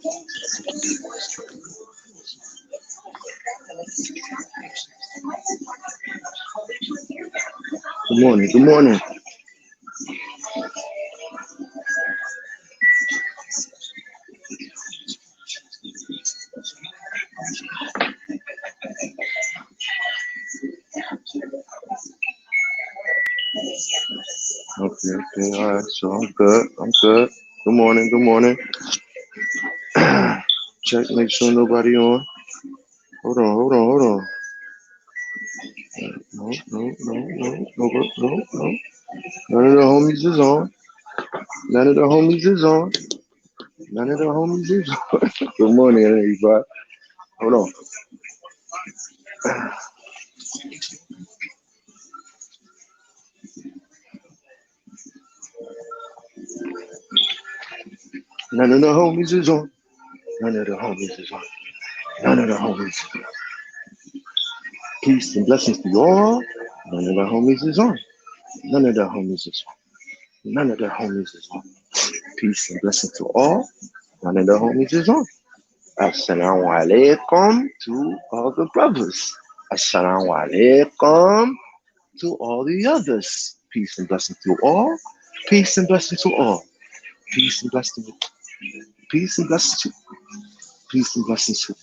Good morning. Good morning. Okay, okay, all right. So I'm good. I'm good. Good morning. Good morning. Check, make sure nobody on. Hold on, hold on, hold on. No, no, no, no, no, no, no, no. None of the homies is on. None of the homies is on. None of the homies is on. Good morning, everybody. Hold on. None of the homies is on. None of the homies is on. None of the homies is on. Peace and blessings to you all. None of the homies is on. None of the homies is on. None of the homies is on. Peace and blessings to all. None of the homies is on. Assalamu alaikum to all the brothers. Assalamu alaikum to all the others. Peace and blessings to all. Peace and blessings to all. Peace and blessings to peace and blessings to peace and blessings to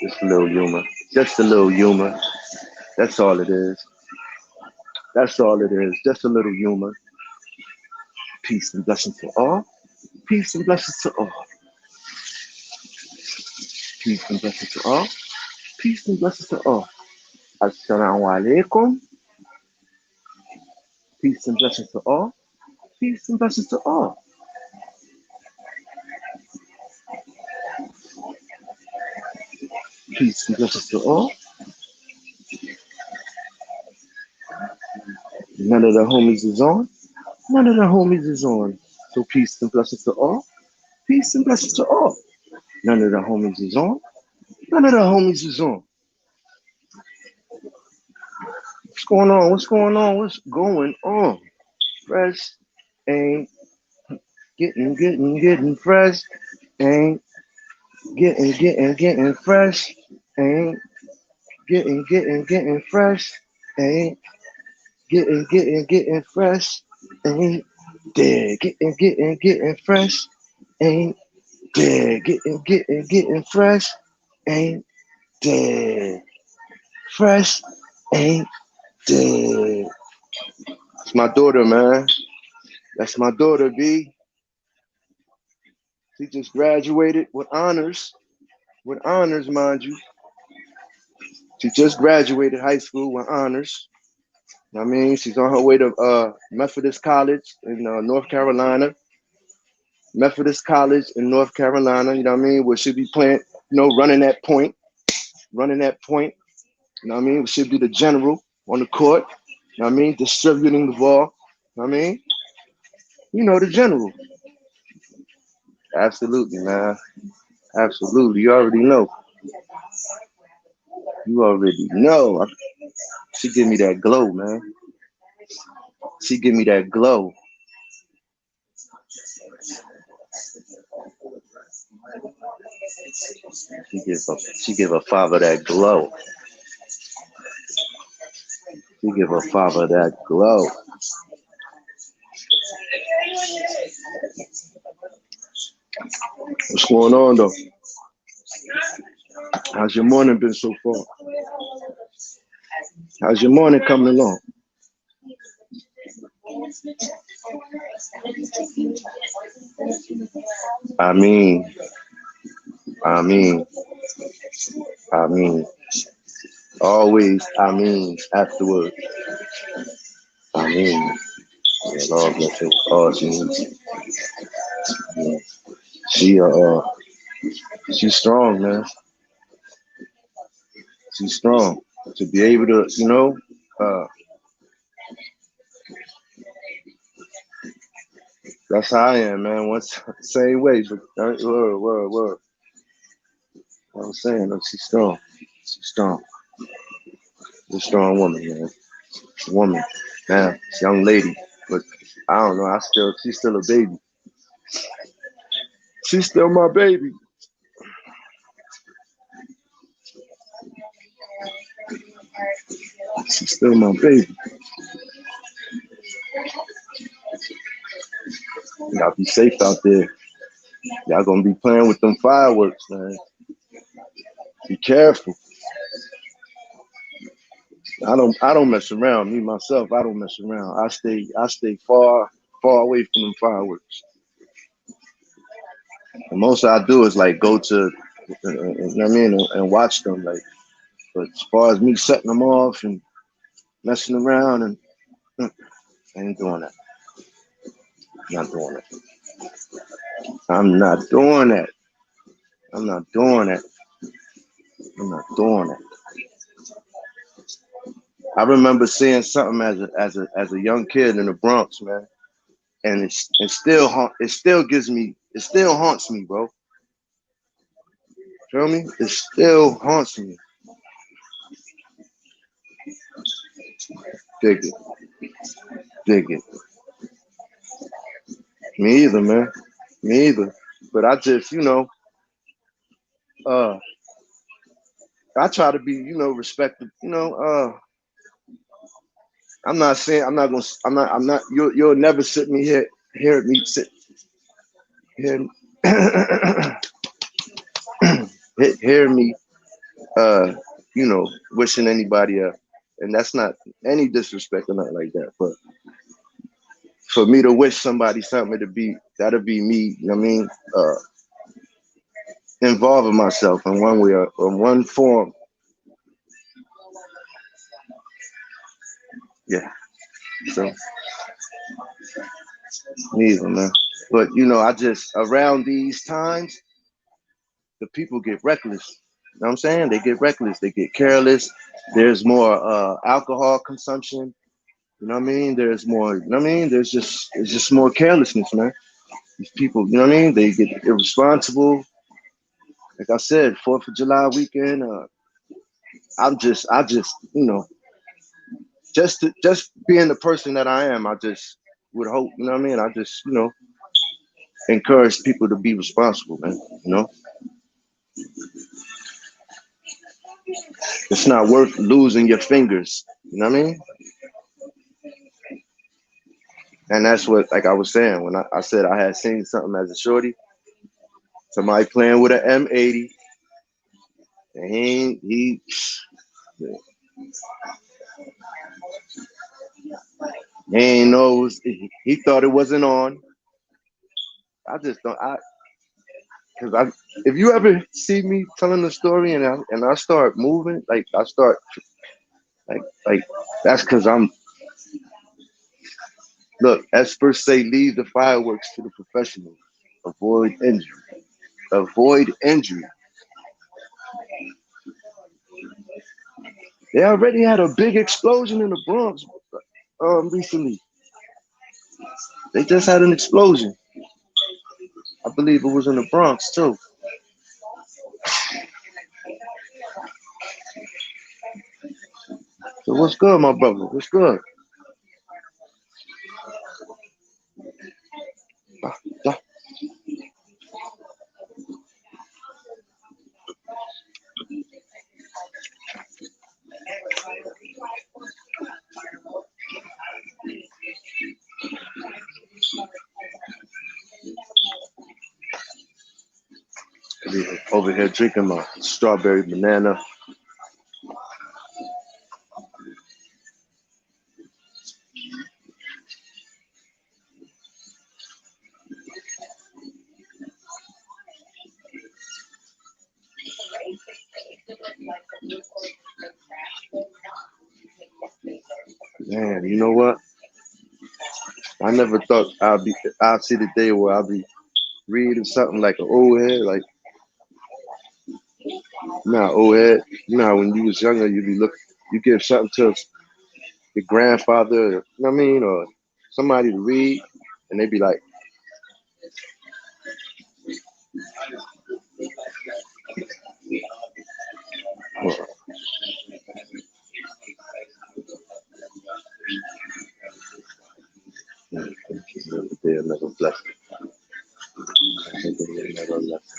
just a little humor. Just a little humor. That's all it is. That's all it is. Just a little humor. Peace and blessings to all. Peace and blessings to all. Peace and blessings to all. Peace and blessings to all. Assalamu alaikum. Peace and blessings to all. Peace and blessings to all. Peace and blessings to all. None of the homies is on. None of the homies is on. So peace and blessings to all. Peace and blessings to all. None of the homies is on. None of the homies is on. What's going on? What's going on? What's going on? Fresh ain't getting fresh. Ain't getting fresh. Ain't getting fresh. Ain't getting fresh. Ain't dead. Getting fresh. Ain't dead. Getting fresh. Ain't dead. Fresh ain't dead. It's my daughter, man. That's my daughter, B. She just graduated with honors. With honors, mind you. She just graduated high school with honors. I mean, she's on her way to Methodist College in North Carolina. Methodist College in North Carolina, you know what I mean? Where she'll be playing, running that point. Running that point. You know what I mean? She'll be the general on the court. You know what I mean? Distributing the ball. You know what I mean? The general. Absolutely, man. Absolutely. You already know. You already know. She give me that glow, man. She give me that glow. She give her father that glow. She give her father that glow. What's going on, though? How's your morning been so far? How's your morning coming along? I mean, always, afterwards. Lord bless her. Oh, she's strong, man. She's strong to be able to, that's how I am, man. Same way, but word. I'm saying, she's strong. She's strong. She's a strong woman, man. Woman, man, young lady. But I don't know. She's still a baby. She's still my baby. She's still my baby. Y'all be safe out there. Y'all gonna be playing with them fireworks, man. Be careful. I don't mess around. Me myself, I don't mess around. I stay far away from them fireworks. The most I do is like go to, you know what I mean, and watch them. Like, but as far as me setting them off and messing around, and I ain't doing that. Not doing it. I'm not doing that. I'm not doing that. I'm not doing that. I remember seeing something as a young kid in the Bronx, man, and it still gives me it still haunts me, bro. Feel me? It still haunts me. Dig it, dig it. Me either, man. Me either. But I just, uh, I try to be, respected. I'm not saying I'm not gonna. I'm not. You'll never sit me here. Hear me sit here. Hear me. Uh, wishing anybody and that's not any disrespect or nothing like that. But for me to wish somebody something that'll be me. You know what I mean? Involving myself in one way or in one form. Yeah. So neither, man. But I just around these times, the people get reckless. You know what I'm saying? They get reckless. They get careless. There's more alcohol consumption. You know what I mean? There's more. You know what I mean? It's just more carelessness, man. These people, you know what I mean? They get irresponsible. Like I said, 4th of July weekend. I just, just being the person that I am, I just would hope, you know what I mean? I just, encourage people to be responsible, man. It's not worth losing your fingers. You know what I mean? And that's what, like I was saying, when I said I had seen something as a shorty, somebody playing with an M80, and he ain't know he thought it wasn't on. I just don't. Because if you ever see me telling the story and I start moving, like I start like that's because I'm. Look, experts say leave the fireworks to the professionals. Avoid injury. Avoid injury. They already had a big explosion in the Bronx recently. They just had an explosion. I believe it was in the Bronx too. So what's good, my brother? What's good? Over here drinking my strawberry banana. Man, you know what? I never thought I'd see the day where I'll be reading something like an old head, like not old head. You know how when you was younger, you give something to your grandfather, you know what I mean, or somebody to read, and they be like, another blessing. May there be another lesson.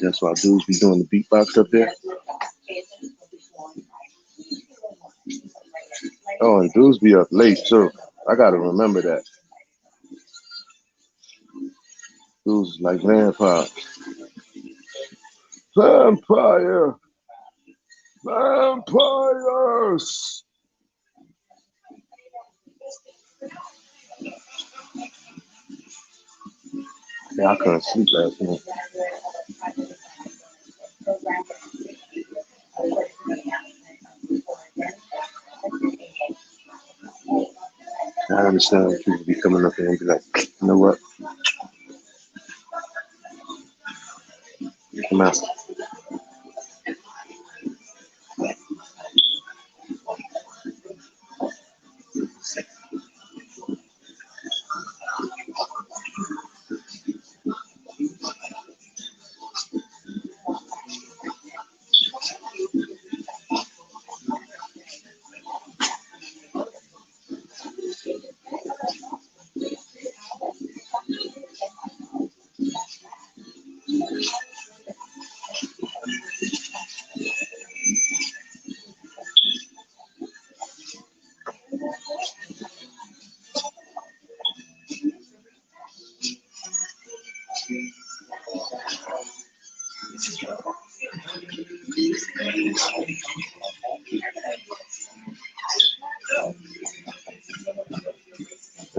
That's why dudes be doing the beatbox up there. Oh, and dudes be up late too. I gotta remember that. Dudes like vampires. Vampire! Vampires! Yeah, I couldn't sleep last night. I understand when people be coming up here and be like, you know what? Come out.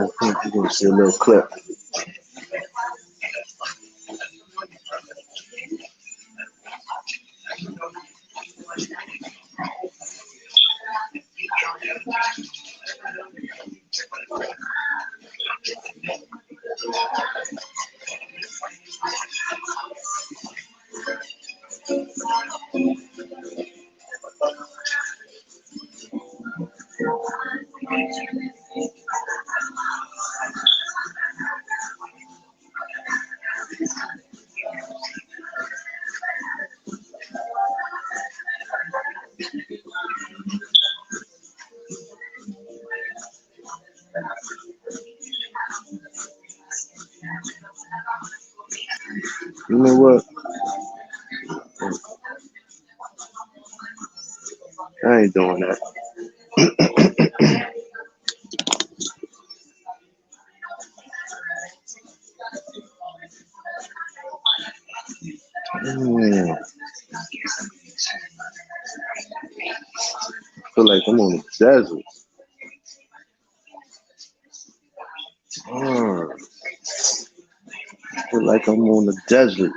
I think you're gonna see a little clip. You know what? I ain't doing that. Mm, I feel like I'm on the desert. Mm, I feel like I'm on the desert.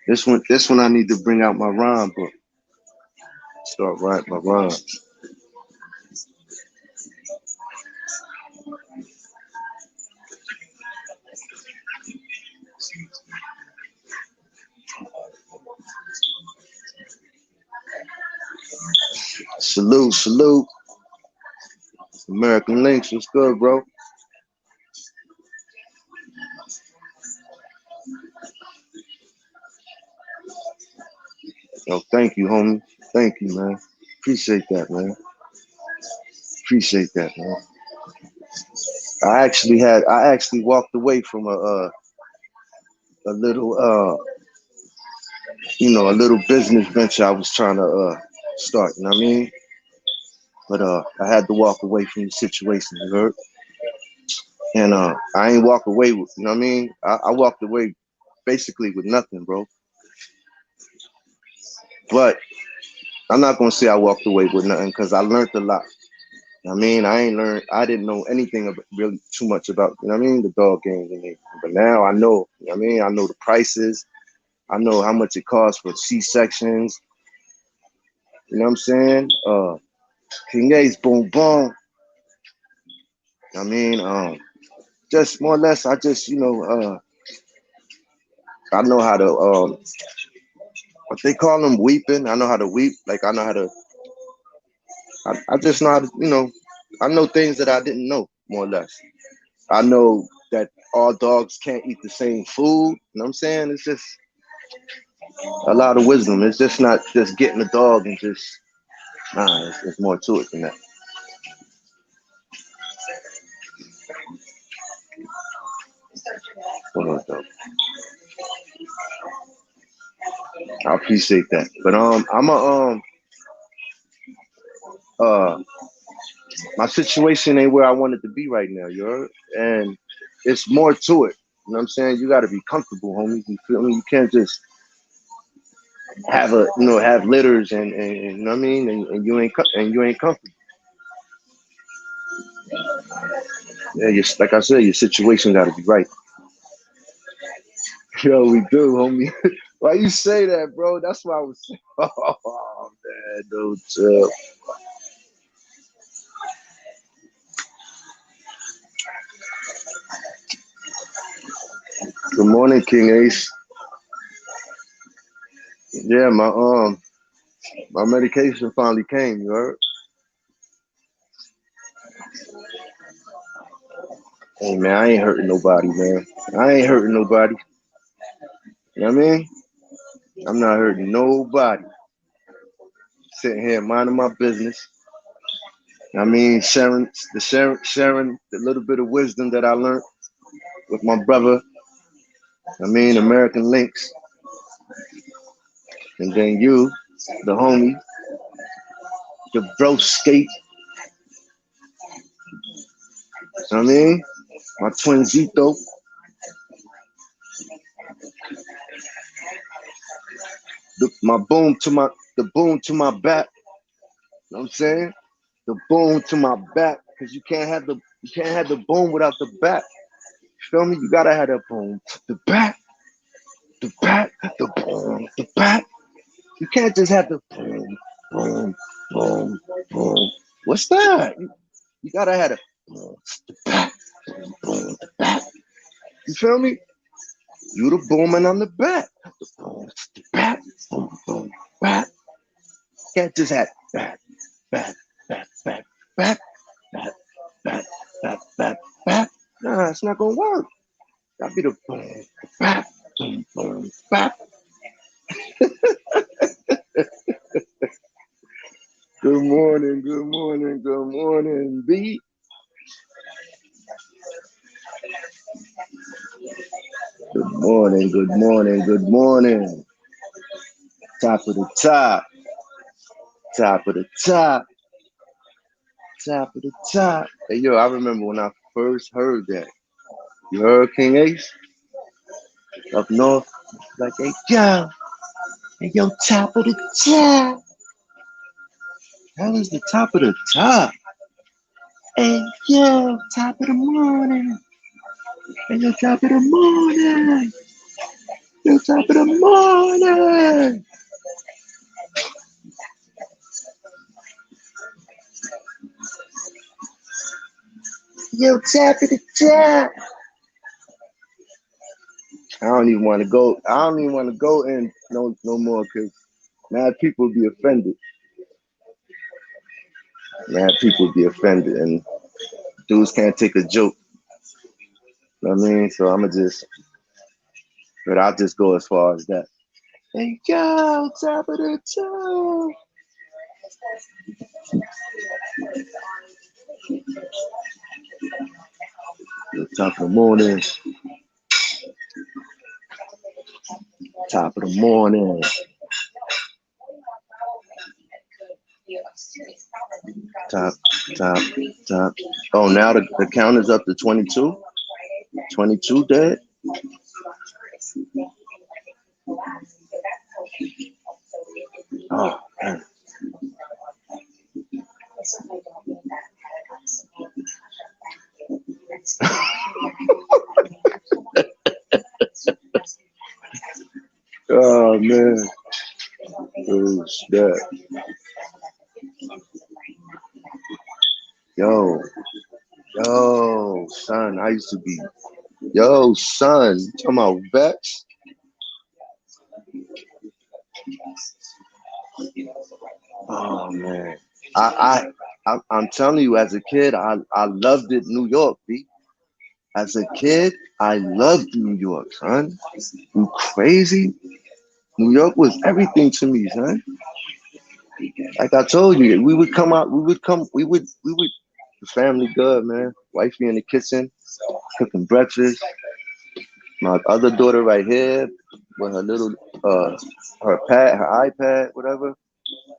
This one I need to bring out my rhyme book. Start writing my rhymes. Salute, salute. American Links, what's good, bro? Yo, thank you, homie. Thank you, man. Appreciate that, man. Appreciate that, man. I actually walked away from a little a little business venture I was trying to start, you know what I mean? But I had to walk away from the situation, you heard? And I ain't walk away with, you know what I mean? I walked away basically with nothing, bro. But I'm not gonna say I walked away with nothing because I learned a lot. I mean, I didn't know anything about, really too much about, you know what I mean, the dog games and everything. But now I know, you know what I mean? I know the prices. I know how much it costs for C-sections. You know what I'm saying? King A's boom boom. I mean, just more or less, I just, I know how to, what they call them, weeping. I know how to weep. Like, I know how to, I just know how to, I know things that I didn't know, more or less. I know that all dogs can't eat the same food. You know what I'm saying? It's just, A lot of wisdom. It's just not just getting the dog and just nah. It's more to it than that. Hold on, though. I appreciate that. But I'm a uh my situation ain't where I want it to be right now, you heard? And it's more to it. You know what I'm saying? You gotta be comfortable, homie. You feel me? You can't just have litters and you know what I mean, and you ain't comfortable. Yeah, like I said, your situation gotta be right. Yo, we do, homie. Why you say that, bro? That's why I was saying. Oh man, no chill. Good morning, King Ace. Yeah, my medication finally came, you heard? Hey man, I ain't hurting nobody, man. I ain't hurting nobody. You know what I mean? I'm not hurting nobody. Sitting here minding my business. I mean, sharing the little bit of wisdom that I learned with my brother. I mean, American Links, and then you, the homie, the bro skate. You know what I mean, my twin Zito. The boom to my back. You know what I'm saying? The boom to my back, because you can't have the boom without the back. You feel me? You gotta have that boom. The back, the back, the boom, the back. You can't just have the boom, boom, boom, boom. What's that? You gotta have the back, boom, the back. You feel me? You the boom and I'm the back. The boom, the back, boom, boom, back. Can't just have back, back, back, back, back, back, back, back, back, back. Nah, it's not gonna work. Gotta be the boom, the back, boom, boom, back. Good morning, good morning, good morning, B. Good morning, good morning, good morning. Top of the top, top of the top, top of the top. Hey, yo, I remember when I first heard that. You heard King Ace up north? Like, hey, yo, top of the top. That is the top of the top. Hey, yo, top of the morning. Hey, yo, top of the morning. Yo, top of the morning. Yo, top of the top. I don't even want to go. I don't even want to go in no more because mad people be offended. Mad people be offended, and dudes can't take a joke. You know what I mean? So but I'll just go as far as that. Hey, yo, top of the top. Yo, top of the morning. Top of the morning. Top, top, top. Oh, now the count is up to 22. 22 dead. Oh, man. Oh man, who's that? Yo, son, I used to be, yo, son, you talking about Vex? Oh man, I'm telling you, as a kid, I loved it, New York, B. As a kid, I loved New York, son. You crazy? New York was everything to me, son. Like I told you, we would come out, we would, the family good, man. Wifey in the kitchen, cooking breakfast. My other daughter right here with her little, her pad, her iPad, whatever,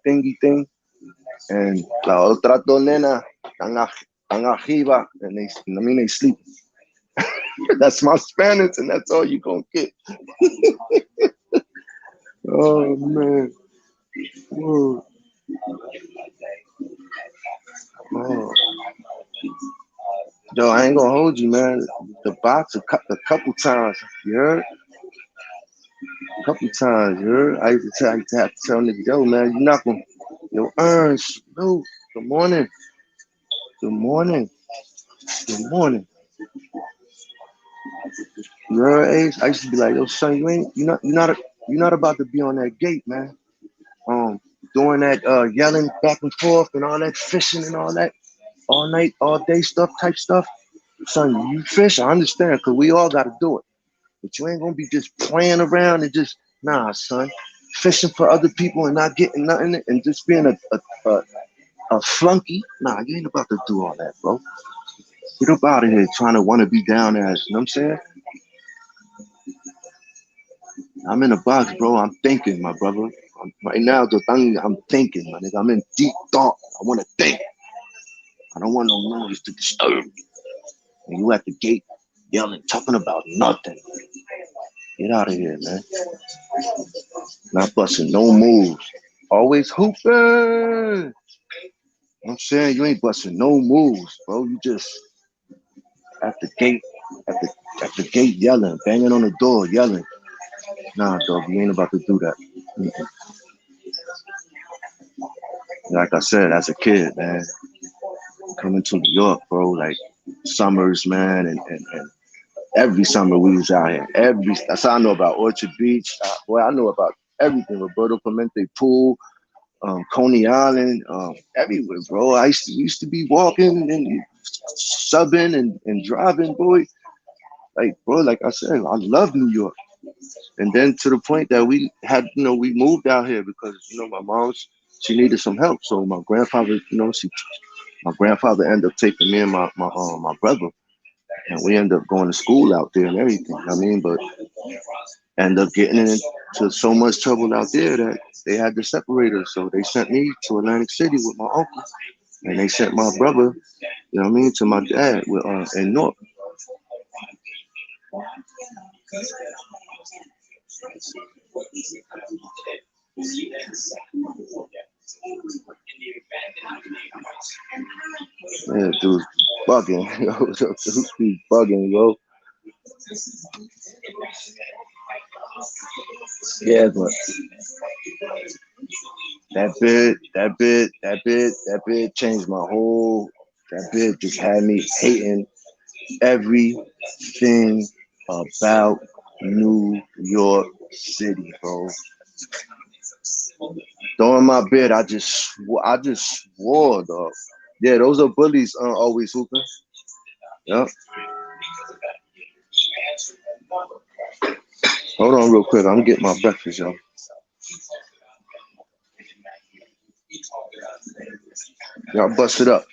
thingy thing. And la otra dos nena, están arriba, and I mean, they sleep. That's my Spanish, and that's all you gonna get. Oh man. Whoa. Oh. Yo, I ain't gonna hold you, man. The box a couple times, you heard? A couple times, you heard? I used to have to tell niggas, yo, man, you not gonna, yo, Ernst, no, good morning, good morning, good morning. You heard, Ace? I used to be like, yo, son, you're not about to be on that gate, man. Um, Doing that, yelling back and forth and all that fishing and all that, all night, all day stuff, type stuff. Son, you fish, I understand, because we all got to do it. But you ain't going to be just playing around and just, nah, son. Fishing for other people and not getting nothing and just being a flunky. Nah, you ain't about to do all that, bro. Get up out of here trying to want to be down ass. You know what I'm saying? I'm in a box, bro. I'm thinking, my brother. Right now, I'm thinking, my nigga. I'm in deep thought. I want to think. I don't want no noise to disturb me. And you at the gate yelling, talking about nothing. Get out of here, man. Not busting no moves. Always hooping. You know what I'm saying? You ain't busting no moves, bro. You just at the gate, at the at the gate yelling, banging on the door, yelling. Nah, dog, you ain't about to do that. Mm-mm. Like I said, as a kid, man, coming to New York, bro, like summers, man, and every summer we was out here. That's how I know about Orchard Beach. Boy, I know about everything. Roberto Clemente Pool, Coney Island, everywhere, bro. We used to be walking and subbing and driving, boy. Like, bro, like I said, I love New York. And then to the point that we had, we moved out here because, my mom's, she needed some help. So my grandfather, my grandfather ended up taking me and my brother, and we ended up going to school out there and everything. I mean, but ended up getting into so much trouble out there that they had to separate us. So they sent me to Atlantic City with my uncle, and they sent my brother, to my dad with in North. Yeah, dude's bugging. Dude's be bugging, yo. Yeah, but that bit changed my whole. That bit just had me hating everything about New York City, bro. During my bid, I just swore, dog. Yeah, those are bullies always hooping. Yep. Hold on real quick. I'm getting my breakfast, yo. Y'all bust it up.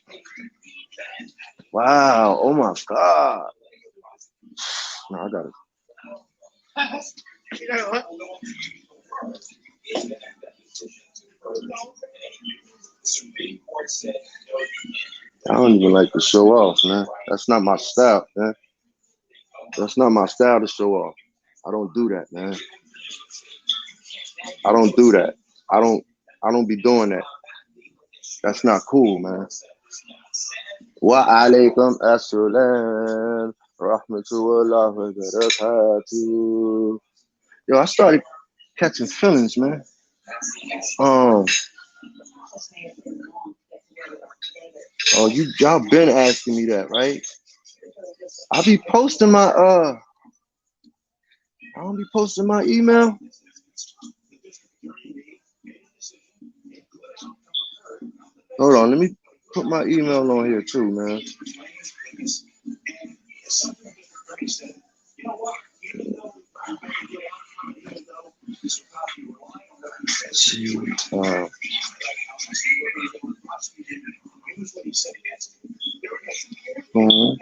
Wow. Oh my God. No, I got it. I don't even like to show off, man. That's not my style, man. That's not my style to show off. I don't do that, man. I don't do that. I don't. I don't be doing that. That's not cool, man. Wa alaikum assalam. Rahmatullah wa barakatuh. Yo, I started catching feelings, man. Um, y'all been asking me that, right? I be posting my I don't be posting my email. Hold on, let me put my email on here too, man. Uh, mhm.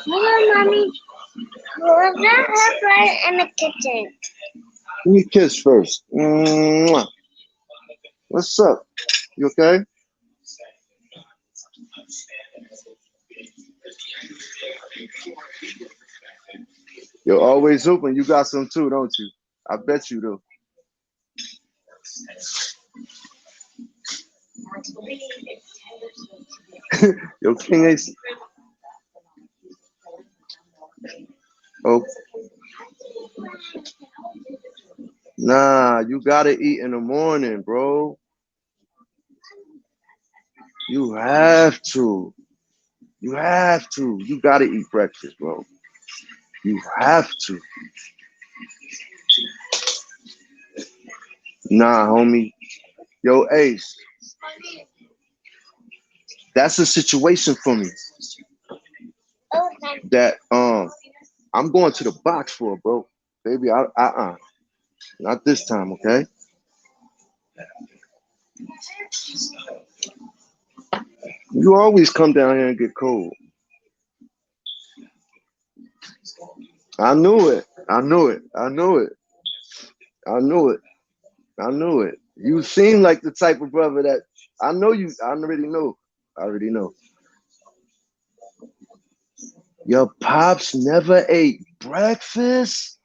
Hello, mommy. Was that her right in the kitchen? Give me a kiss first. Mwah. What's up? You okay? You're always open. You got some too, don't you? I bet you do. Yo, King Ace. Oh, nah, you gotta eat in the morning, bro. You have to. You have to. You gotta eat breakfast, bro. You have to. Nah, homie. Yo, Ace, that's a situation for me Okay. that I'm going to the box for, bro. Baby, not this time, okay? You always come down here and get cold. I knew it. I knew it. I knew it. I knew it. I knew it. You seem like the type of brother that I know you. I already know. I already know. Your pops never ate breakfast.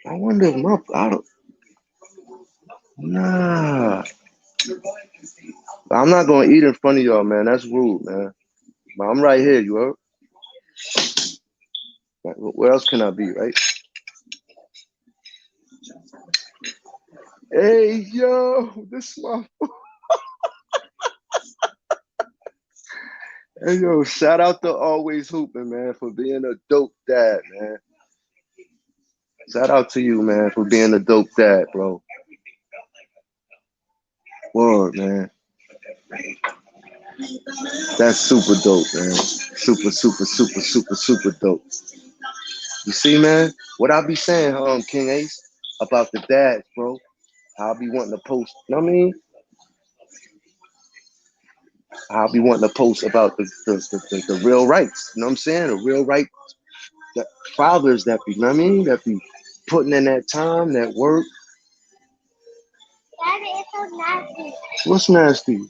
I wonder if my I don't. Nah, I'm not gonna eat in front of y'all, man. That's rude, man. But I'm right here. You heard? Like, where else can I be, right? Hey, yo, this is my. Hey, yo, shout out to Always Hooping, man, for being a dope dad, man. Shout out to you, man, for being a dope dad, bro. Word, man. That's super dope, man. Super, super, super, super, super dope. You see, man, what I be saying, King Ace, about the dads, bro. How I be wanting to post, you know what I mean? How I be wanting to post about the real rights, you know what I'm saying? The real right the fathers that be, you know what I mean? That be putting in that time, that work. Daddy, it's so nasty. What's nasty?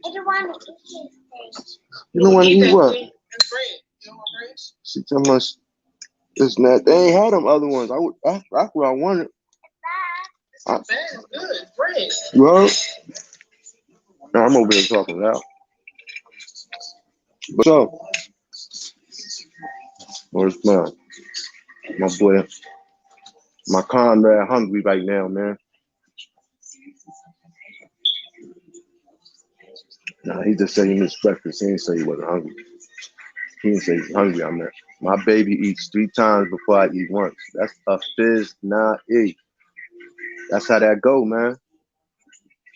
I don't want to eat this. You don't want to eat what? See how much it's not. They ain't had them other ones. That's what I wanted. I, you heard? Nah, I'm over here talking loud. But so, where's my boy, my comrade hungry right now, man. Nah, he just said he missed breakfast. He didn't say he wasn't hungry. He didn't say he's hungry. I mean, my baby eats 3 times before I eat once. That's a fizz, not eat. That's how that go, man.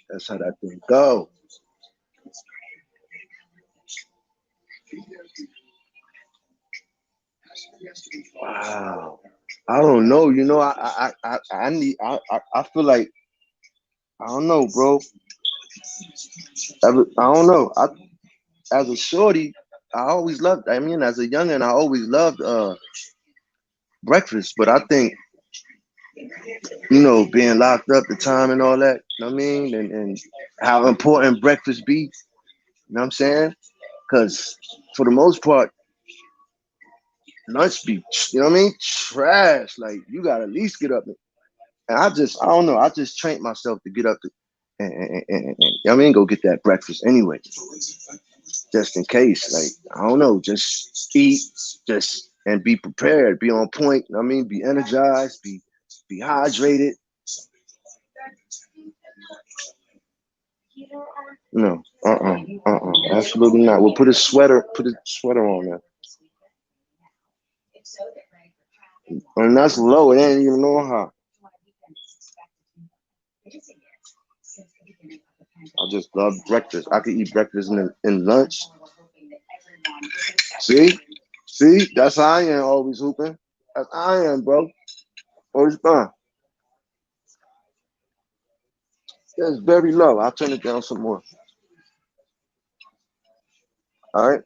That's how that thing go. Wow. I don't know. You know, I need. I feel like I don't know, bro. I don't know. As a shorty, I always loved. I mean, as a youngin, I always loved breakfast. But I think being locked up, the time and all that. You know what I mean, and how important breakfast be. You know what I'm saying? Because for the most part, Lunch be, you know what I mean? Trash. Like you gotta at least get up. And I don't know. I just trained myself to get up to, and you know what I mean, go get that breakfast anyway, just in case. Like I don't know, just eat, just and be prepared, be on point. You know what I mean, be energized, be hydrated. No, absolutely not. We'll put a sweater on there. And that's low. It ain't even know how. I just love breakfast. I could eat breakfast in lunch. See? See? That's how I am always hooping. That's how I am, bro. Always fine. It's very low. I'll turn it down some more. All right.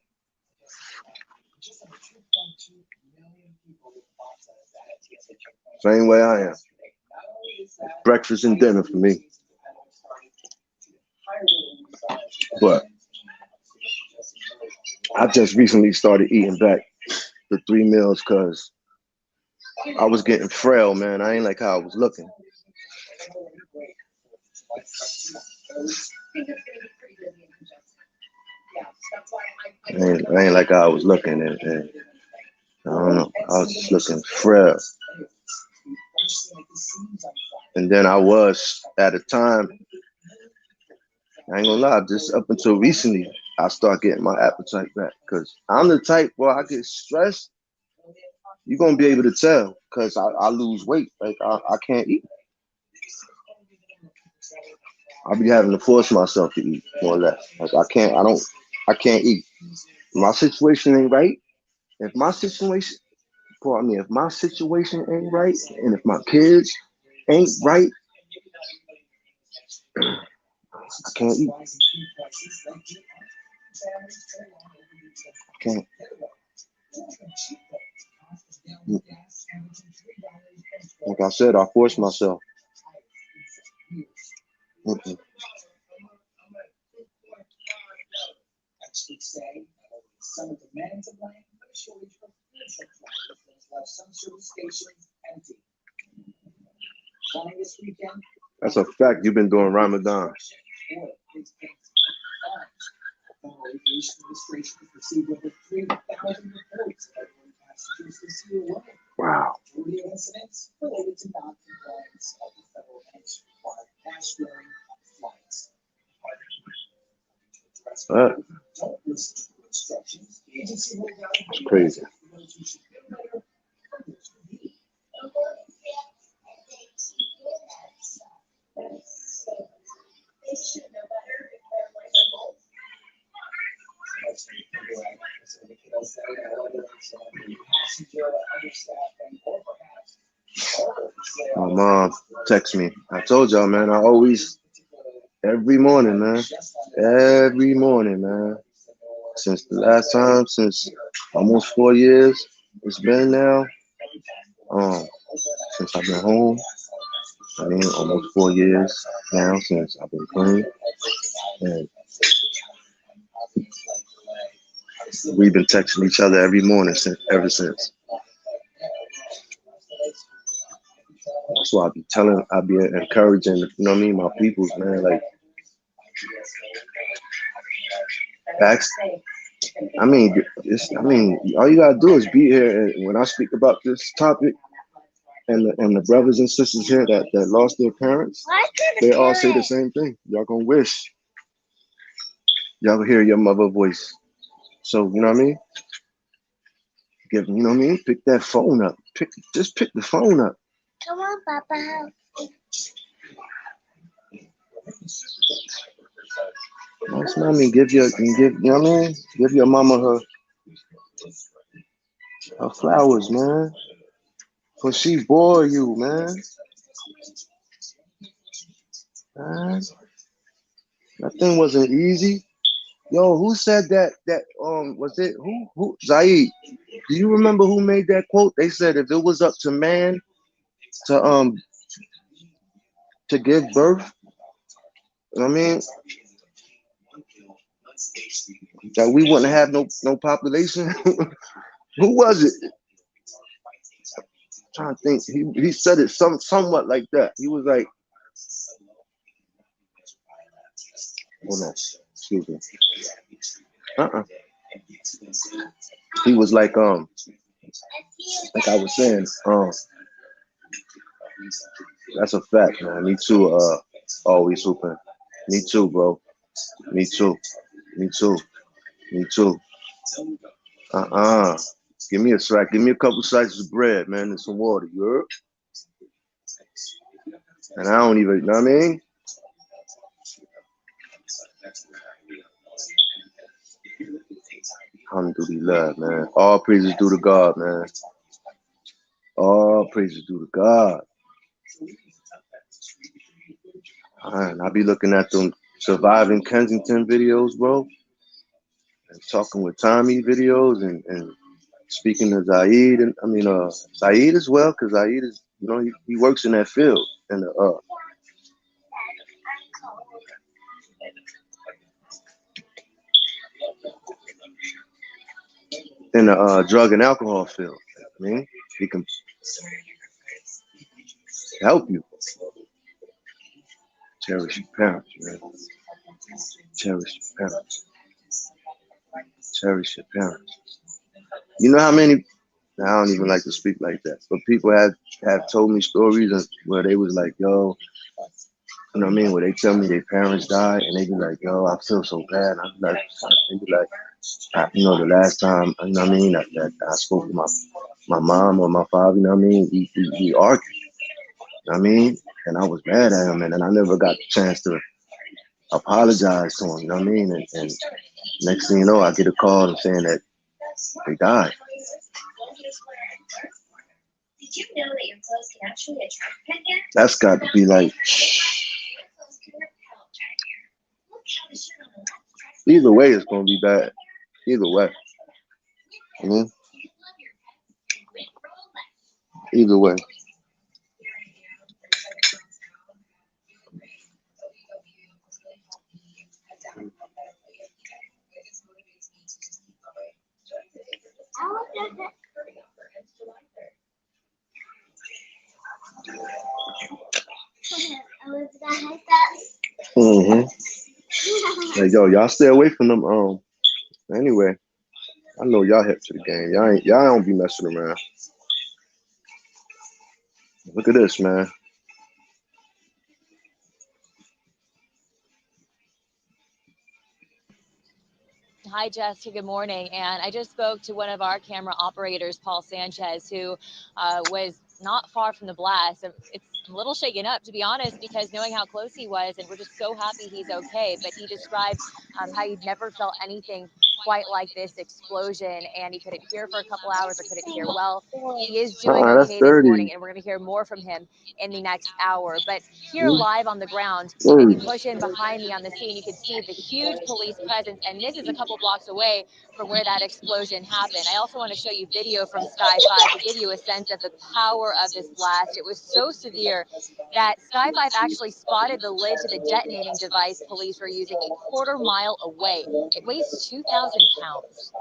Same way I am. Breakfast and dinner for me. But I just recently started eating back the 3 meals because I was getting frail, man. I ain't like how I was looking. I ain't like how I was looking, and I don't know. I was just looking frail. And then I was at a time, I ain't gonna lie, just up until recently, I start getting my appetite back. Cause I'm the type where I get stressed, you're gonna be able to tell because I lose weight. Like I can't eat. I'll be having to force myself to eat more or less. Like I can't eat. My situation ain't right. If my situation pardon me, if my situation ain't right and if my kids ain't right, I can't eat. I can't. Like I said, I force myself. Mm-mm. That's a fact. You've been doing Ramadan. Wow. That's crazy. My mom texts me. I told y'all, man, I always, every morning, man. Every morning, man. Since the last time, since almost 4 years it's been now. Um, since I've been home. I mean, almost 4 years now since I've been clean. And we've been texting each other every morning since ever since. That's why I be encouraging, you know what I mean, my peoples, man. Like, ask, I mean, all you gotta do is be here. And when I speak about this topic, and the brothers and sisters here that lost their parents, they all say the same thing. Y'all gonna wish y'all hear your mother voice. So you know what I mean? Give you know what I mean? Pick that phone up. Pick the phone up. Come on, Papa. That's what I mean. Give you know what I mean? Give your mama her flowers, man. Cause she bore you, man. Man, that thing wasn't easy. Yo, who said that was it who Zaid? Do you remember who made that quote? They said if it was up to man to to give birth, you know what I mean, that we wouldn't have no population. Who was it? trying to think. He said it somewhat like that. He was like, hold on, excuse me. He was like I was saying, that's a fact, man. Me too. Always hooping. Me too, bro. Me too. Me too. Me too. Give me a sack. Give me a couple slices of bread, man, and some water. You heard? And I don't even, you know what I mean? Alhamdulillah, man. All praises due to God, man. All praises due to God. And I be looking at them Surviving Kensington videos, bro. And talking with Tommy videos and speaking to Zaid, and Zaid as well, because Zaid is, you know, he works in that field in the drug and alcohol field. I mean, he can help you. Cherish your parents, man. Cherish your parents. Cherish your parents. You know how many? I don't even like to speak like that, but people have told me stories where they was like, "Yo, you know what I mean?" Where they tell me their parents died, and they be like, "Yo, I feel so bad." And they be like, the last time, you know what I mean, that I spoke to my mom or my father, you know what I mean, we argued, you know what I mean, and I was mad at him, and then I never got the chance to apologize to him, you know what I mean, and next thing you know, I get a call saying that they died. Did you know that your clothes can actually attract magnets? That's got to be like. Either way, it's gonna be bad. Either way. Either way. Hey, yo, y'all stay away from them. Anyway, I know y'all hip to the game. Y'all don't be messing around. Look at this, man. Hi, Jessica. Good morning. And I just spoke to one of our camera operators, Paul Sanchez, who was not far from the blast. I'm a little shaken up, to be honest, because knowing how close he was, and we're just so happy he's okay. But he described how he'd never felt anything quite like this explosion, and he couldn't hear for a couple hours or couldn't hear well. He is doing okay this morning, and we're going to hear more from him in the next hour. But here live on the ground, if you push in behind me on the scene, you can see the huge police presence, and this is a couple blocks away from where that explosion happened. I also want to show you video from Sky 5 to give you a sense of the power of this blast. It was so severe that Sky 5 actually spotted the lid to the detonating device police were using a quarter-mile away. It weighs 2,000 pounds.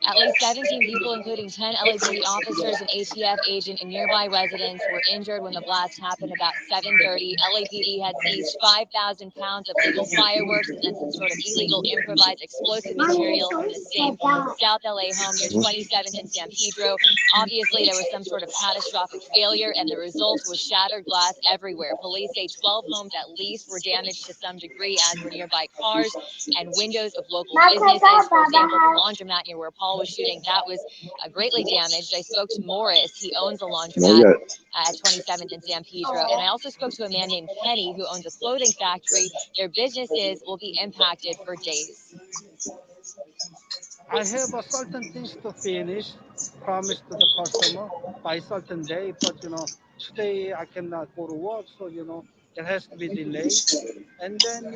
At least 17 people, including 10 LAPD officers, an ATF agent, and nearby residents were injured when the blast happened about 7:30. LAPD had seized 5,000 pounds of legal fireworks and some sort of illegal improvised explosive material from the same South LA home near 27th and San Pedro. Obviously, there was some sort of catastrophic failure, and the result was shattered glass everywhere. Police say 12 homes at least were damaged to some degree, as were nearby cars and windows of local businesses. For example, the laundromat near where Paul was shooting, that was greatly damaged. I spoke to Morris. He owns a laundromat at 27th and San Pedro. And I also spoke to a man named Kenny who owns a clothing factory. Their businesses will be impacted for days. I have a certain things to finish, promise to the customer by certain day, but today I cannot go to work, so it has to be delayed. And then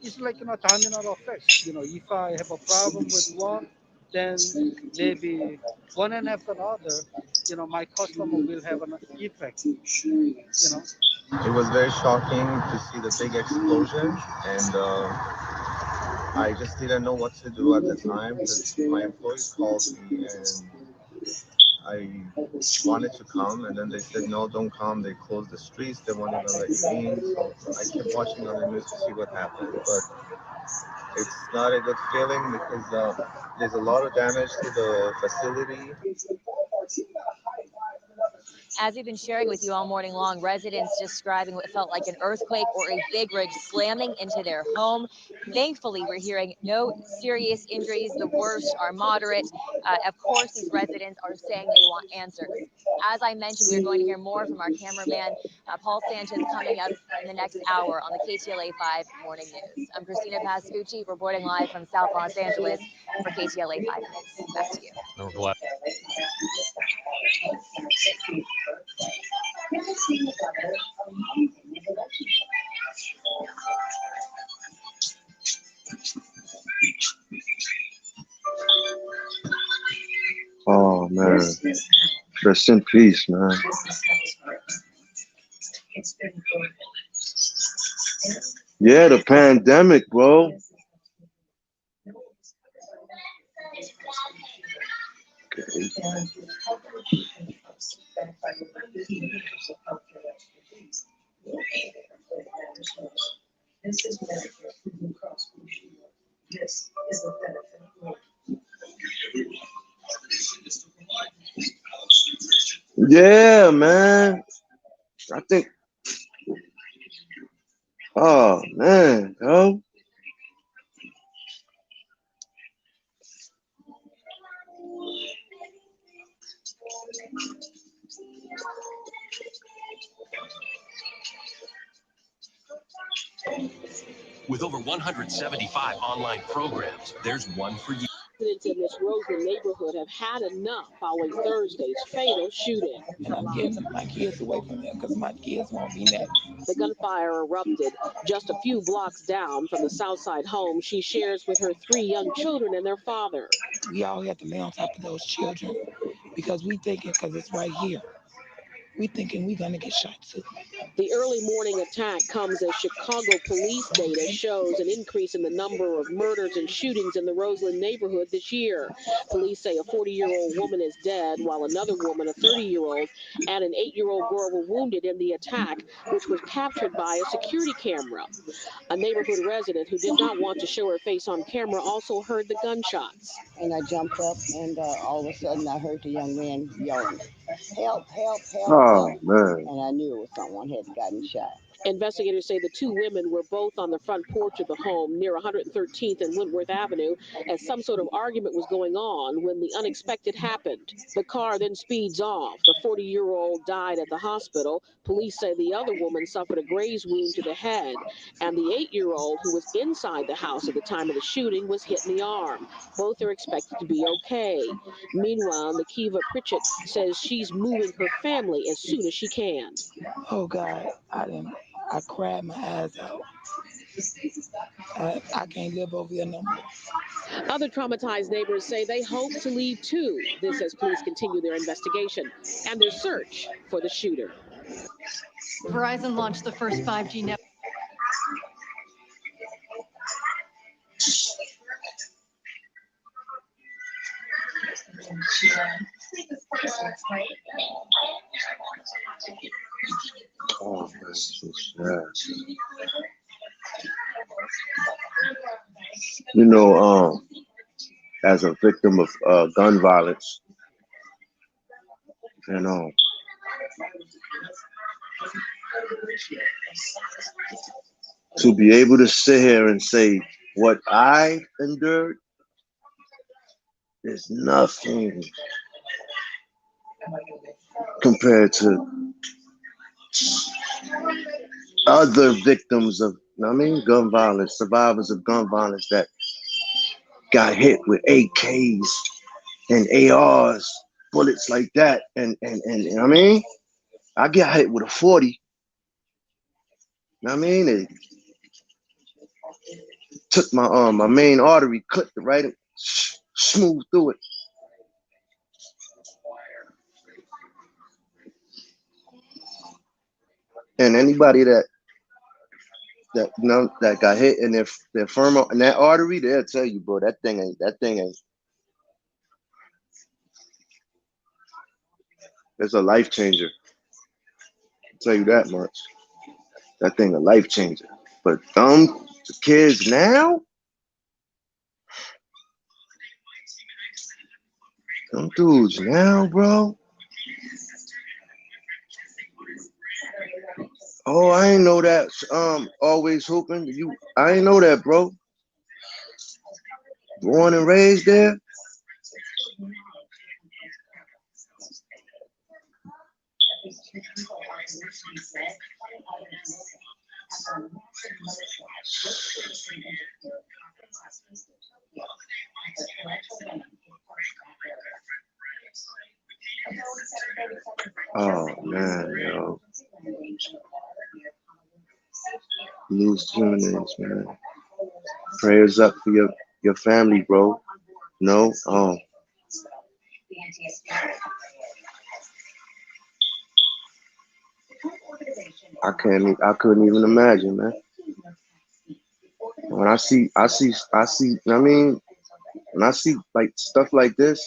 it's like domino effects. If I have a problem with one, then maybe one and after another, my customer will have an effect. It was very shocking to see the big explosion, and I just didn't know what to do at the time because my employee called me and I wanted to come, and then they said, no, don't come. They closed the streets. They won't even let you in. So I kept watching on the news to see what happened. But it's not a good feeling because there's a lot of damage to the facility. As we've been sharing with you all morning long, residents describing what felt like an earthquake or a big ridge slamming into their home. Thankfully, we're hearing no serious injuries. The worst are moderate. Of course, these residents are saying they want answers. As I mentioned, we're going to hear more from our cameraman, Paul Sanchez, coming up in the next hour on the KTLA 5 Morning News. I'm Christina Pascucci, reporting live from South Los Angeles for KTLA 5 News. Back to you. No, Oh man, rest in peace, man. Yeah, the pandemic, bro. Okay. Yeah, man. I think. Oh man, yo. With over 175 online programs, there's one for you. Residents in this Roseland neighborhood have had enough following Thursday's fatal shooting. And I'm getting my kids away from them because my kids won't be next. The gunfire erupted just a few blocks down from the Southside home she shares with her 3 young children and their father. We all have to lay on top of those children because we thinking, because it's right here, we thinking we're going to get shot too. The early morning attack comes as Chicago police data shows an increase in the number of murders and shootings in the Roseland neighborhood this year. Police say a 40-year-old woman is dead, while another woman, a 30-year-old, and an 8-year-old girl were wounded in the attack, which was captured by a security camera. A neighborhood resident who did not want to show her face on camera also heard the gunshots. And I jumped up, and all of a sudden I heard the young man yelling, "Help, help, help, Oh help." man. And I knew it was someone had gotten shot. Investigators say the 2 women were both on the front porch of the home near 113th and Wentworth Avenue as some sort of argument was going on when the unexpected happened. The car then speeds off. The 40-year-old died at the hospital. Police say the other woman suffered a graze wound to the head, and the 8-year-old who was inside the house at the time of the shooting was hit in the arm. Both are expected to be okay. Meanwhile, Nakiva Pritchett says she's moving her family as soon as she can. Oh God, I cried my eyes out. I can't live over there no more. Other traumatized neighbors say they hope to leave too. This as police continue their investigation and their search for the shooter. Verizon launched the first 5G network. Oh, that's so sad. You know, as a victim of gun violence, you know, to be able to sit here and say what I endured is nothing compared to other victims of, gun violence, survivors of gun violence that got hit with AKs and ARs, bullets like that, and I get hit with a 40. It took my main artery, clipped it right, smooth through it. And anybody that you know that got hit in their femoral in that artery, they'll tell you, bro, that thing ain't. It's a life changer. I'll tell you that much. That thing a life changer. But the kids now, them dudes now, bro. Oh, I ain't know that. Always hooping. I ain't know that, bro. Born and raised there. Oh man, yo. Lose humans, man. Prayers up for your family, bro. No, I couldn't even imagine, man. When I see, I mean, when I see like stuff like this,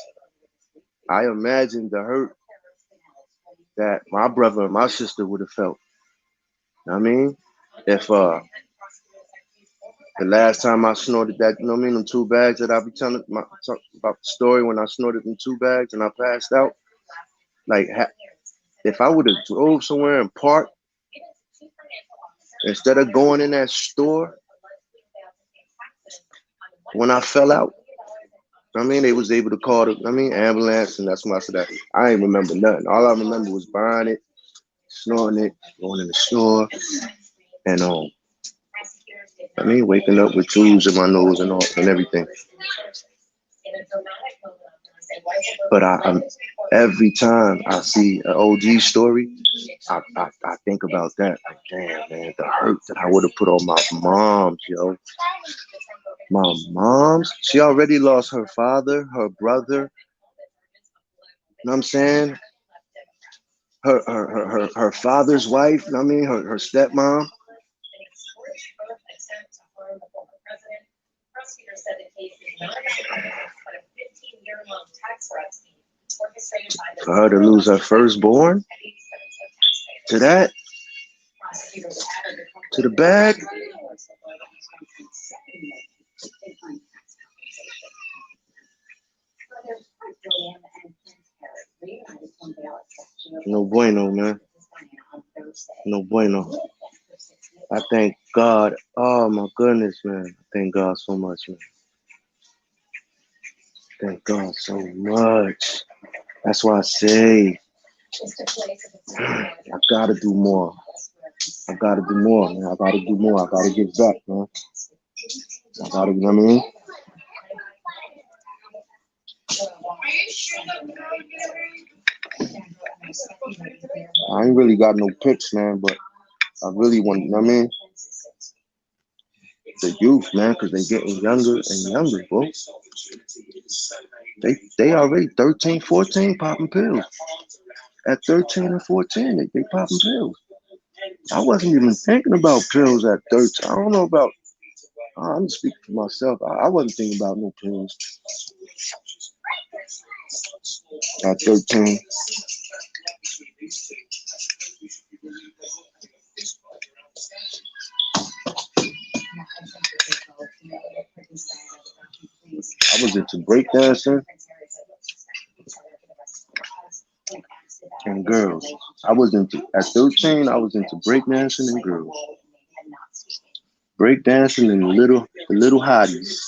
I imagine the hurt that my brother and my sister would have felt. I mean, if the last time I snorted that, you know what I mean, them 2 bags that I be telling about the story when I snorted them 2 bags and I passed out, like if I would have drove somewhere and parked instead of going in that store when I fell out, I mean, they was able to call the, ambulance, and that's when I said that I ain't remember nothing. All I remember was buying it, snorting it, going in the store, and waking up with tubes in my nose and all and everything. But I'm every time I see an OG story, I think about that. Like, damn, man, the hurt that I would have put on my moms, yo. My mom's, she already lost her father, her brother. You know what I'm saying? Her father's wife, you know what I mean? Her stepmom. For her to lose her firstborn to that, to the bag. No bueno, man. No bueno. I thank God. Oh my goodness, man. I thank God so much, man. Thank God so much. That's why I say I gotta do more. I gotta do more, man. I gotta do more. I gotta give back, man. I gotta, you know what I mean? I ain't really got no pics, man, but I really want, you know what I mean? The youth, man, because they getting younger and younger, bro. They already 13, 14 popping pills. At 13 and 14, they popping pills. I wasn't even thinking about pills at 13. I don't know about, I'm speaking for myself. I wasn't thinking about no pills at 13. I was into breakdancing and girls. At 13, I was into breakdancing and girls. Breakdancing and the little hotties.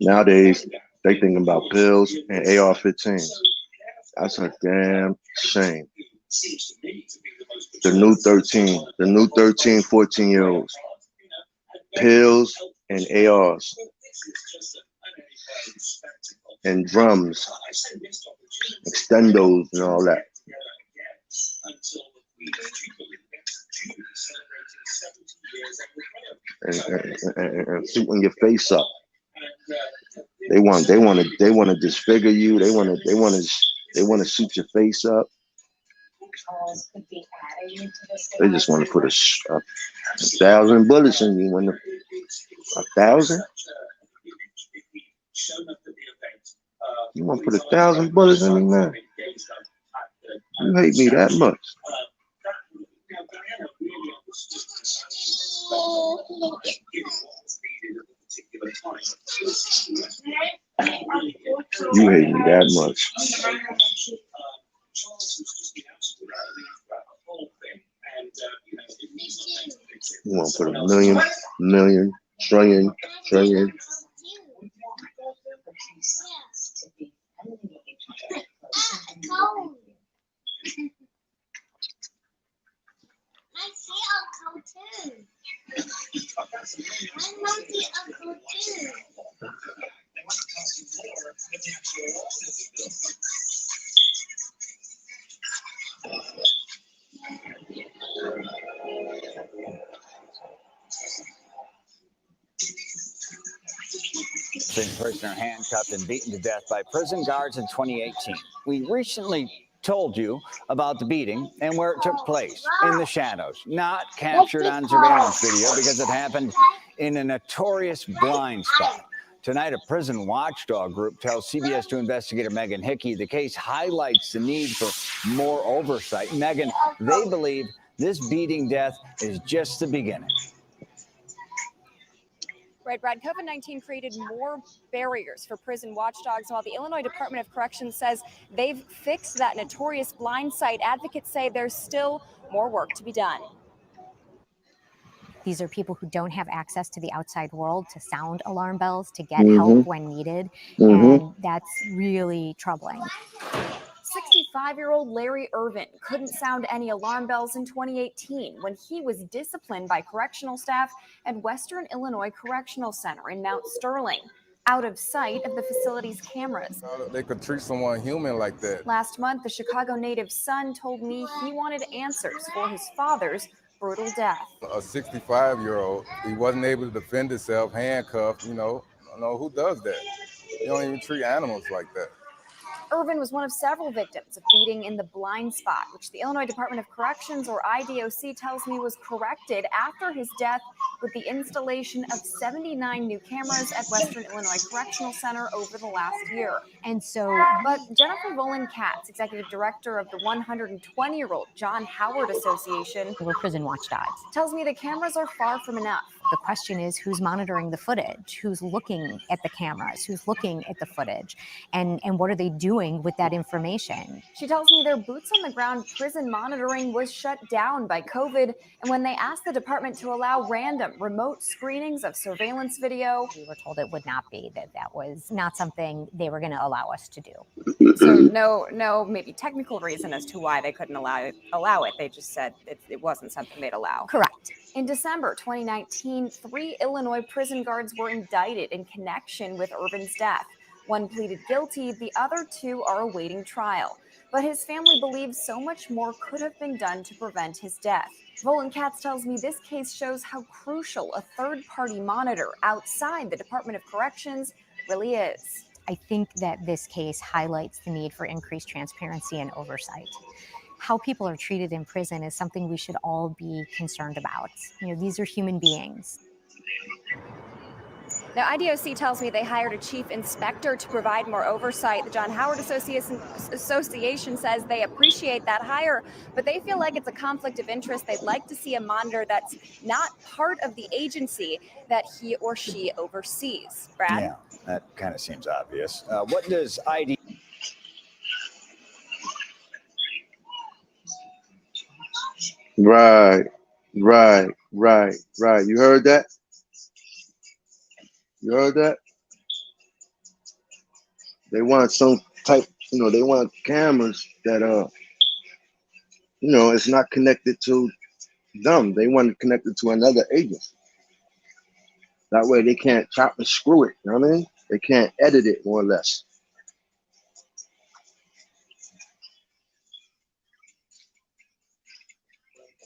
Nowadays, they thinking about pills and AR-15s. That's a damn shame. The new 13, 14-year-olds. Pills and ARs. And drums. extendos and all that. And shooting your face up. They want to disfigure you. They want to shoot your face up. They just want to put a 1,000 bullets in you. 1,000? You want to put 1,000 bullets in me, man? You hate me that much? You hate me that much? You want to put a million, trillion. Prisoner handcuffed and beaten to death by prison guards in 2018. We recently told you about the beating and where it took place, in the shadows, not captured on surveillance video because it happened in a notorious blind spot. Tonight, a prison watchdog group tells CBS 2 investigator Megan Hickey the case highlights the need for more oversight. Megan, they believe this beating death is just the beginning. Right, Brad, COVID-19 created more barriers for prison watchdogs. While the Illinois Department of Corrections says they've fixed that notorious blind site, advocates say there's still more work to be done. These are people who don't have access to the outside world to sound alarm bells, to get help when needed, and that's really troubling. 65-year-old Larry Irvin couldn't sound any alarm bells in 2018 when he was disciplined by correctional staff at Western Illinois Correctional Center in Mount Sterling, out of sight of the facility's cameras. They could treat someone human like that. Last month, the Chicago native's son told me he wanted answers for his father's brutal death. A 65-year-old, he wasn't able to defend himself, handcuffed, you know who does that? You don't even treat animals like that. Irvin was one of several victims of beating in the blind spot, which the Illinois Department of Corrections, or IDOC, tells me was corrected after his death with the installation of 79 new cameras at Western Illinois Correctional Center over the last year. But Jennifer Volin-Katz, executive director of the 120-year-old John Howard Association, We're prison watchdogs. tells me the cameras are far from enough. The question is, who's monitoring the footage? Who's looking at the cameras? Who's looking at the footage? And what are they doing with that information? She tells me their boots on the ground prison monitoring was shut down by COVID. And when they asked the department to allow random remote screenings of surveillance video, we were told it would not be, that was not something they were going to allow us to do. So no, maybe technical reason as to why they couldn't allow it. They just said it wasn't something they'd allow. Correct. In December 2019, 3 Illinois prison guards were indicted in connection with Irvin's death. One pleaded guilty, the other 2 are awaiting trial. But his family believes so much more could have been done to prevent his death. Volin-Katz tells me this case shows how crucial a third-party monitor outside the Department of Corrections really is. I think that this case highlights the need for increased transparency and oversight. How people are treated in prison is something we should all be concerned about. These are human beings. Now, IDOC tells me they hired a chief inspector to provide more oversight. The John Howard Association says they appreciate that hire, but they feel like it's a conflict of interest. They'd like to see a monitor that's not part of the agency that he or she oversees. Brad? Yeah, that kind of seems obvious. What does ID... Right. You heard that? You heard that? They want some type, they want cameras that, it's not connected to them. They want it connected to another agency. That way they can't chop and screw it, you know what I mean? They can't edit it, more or less.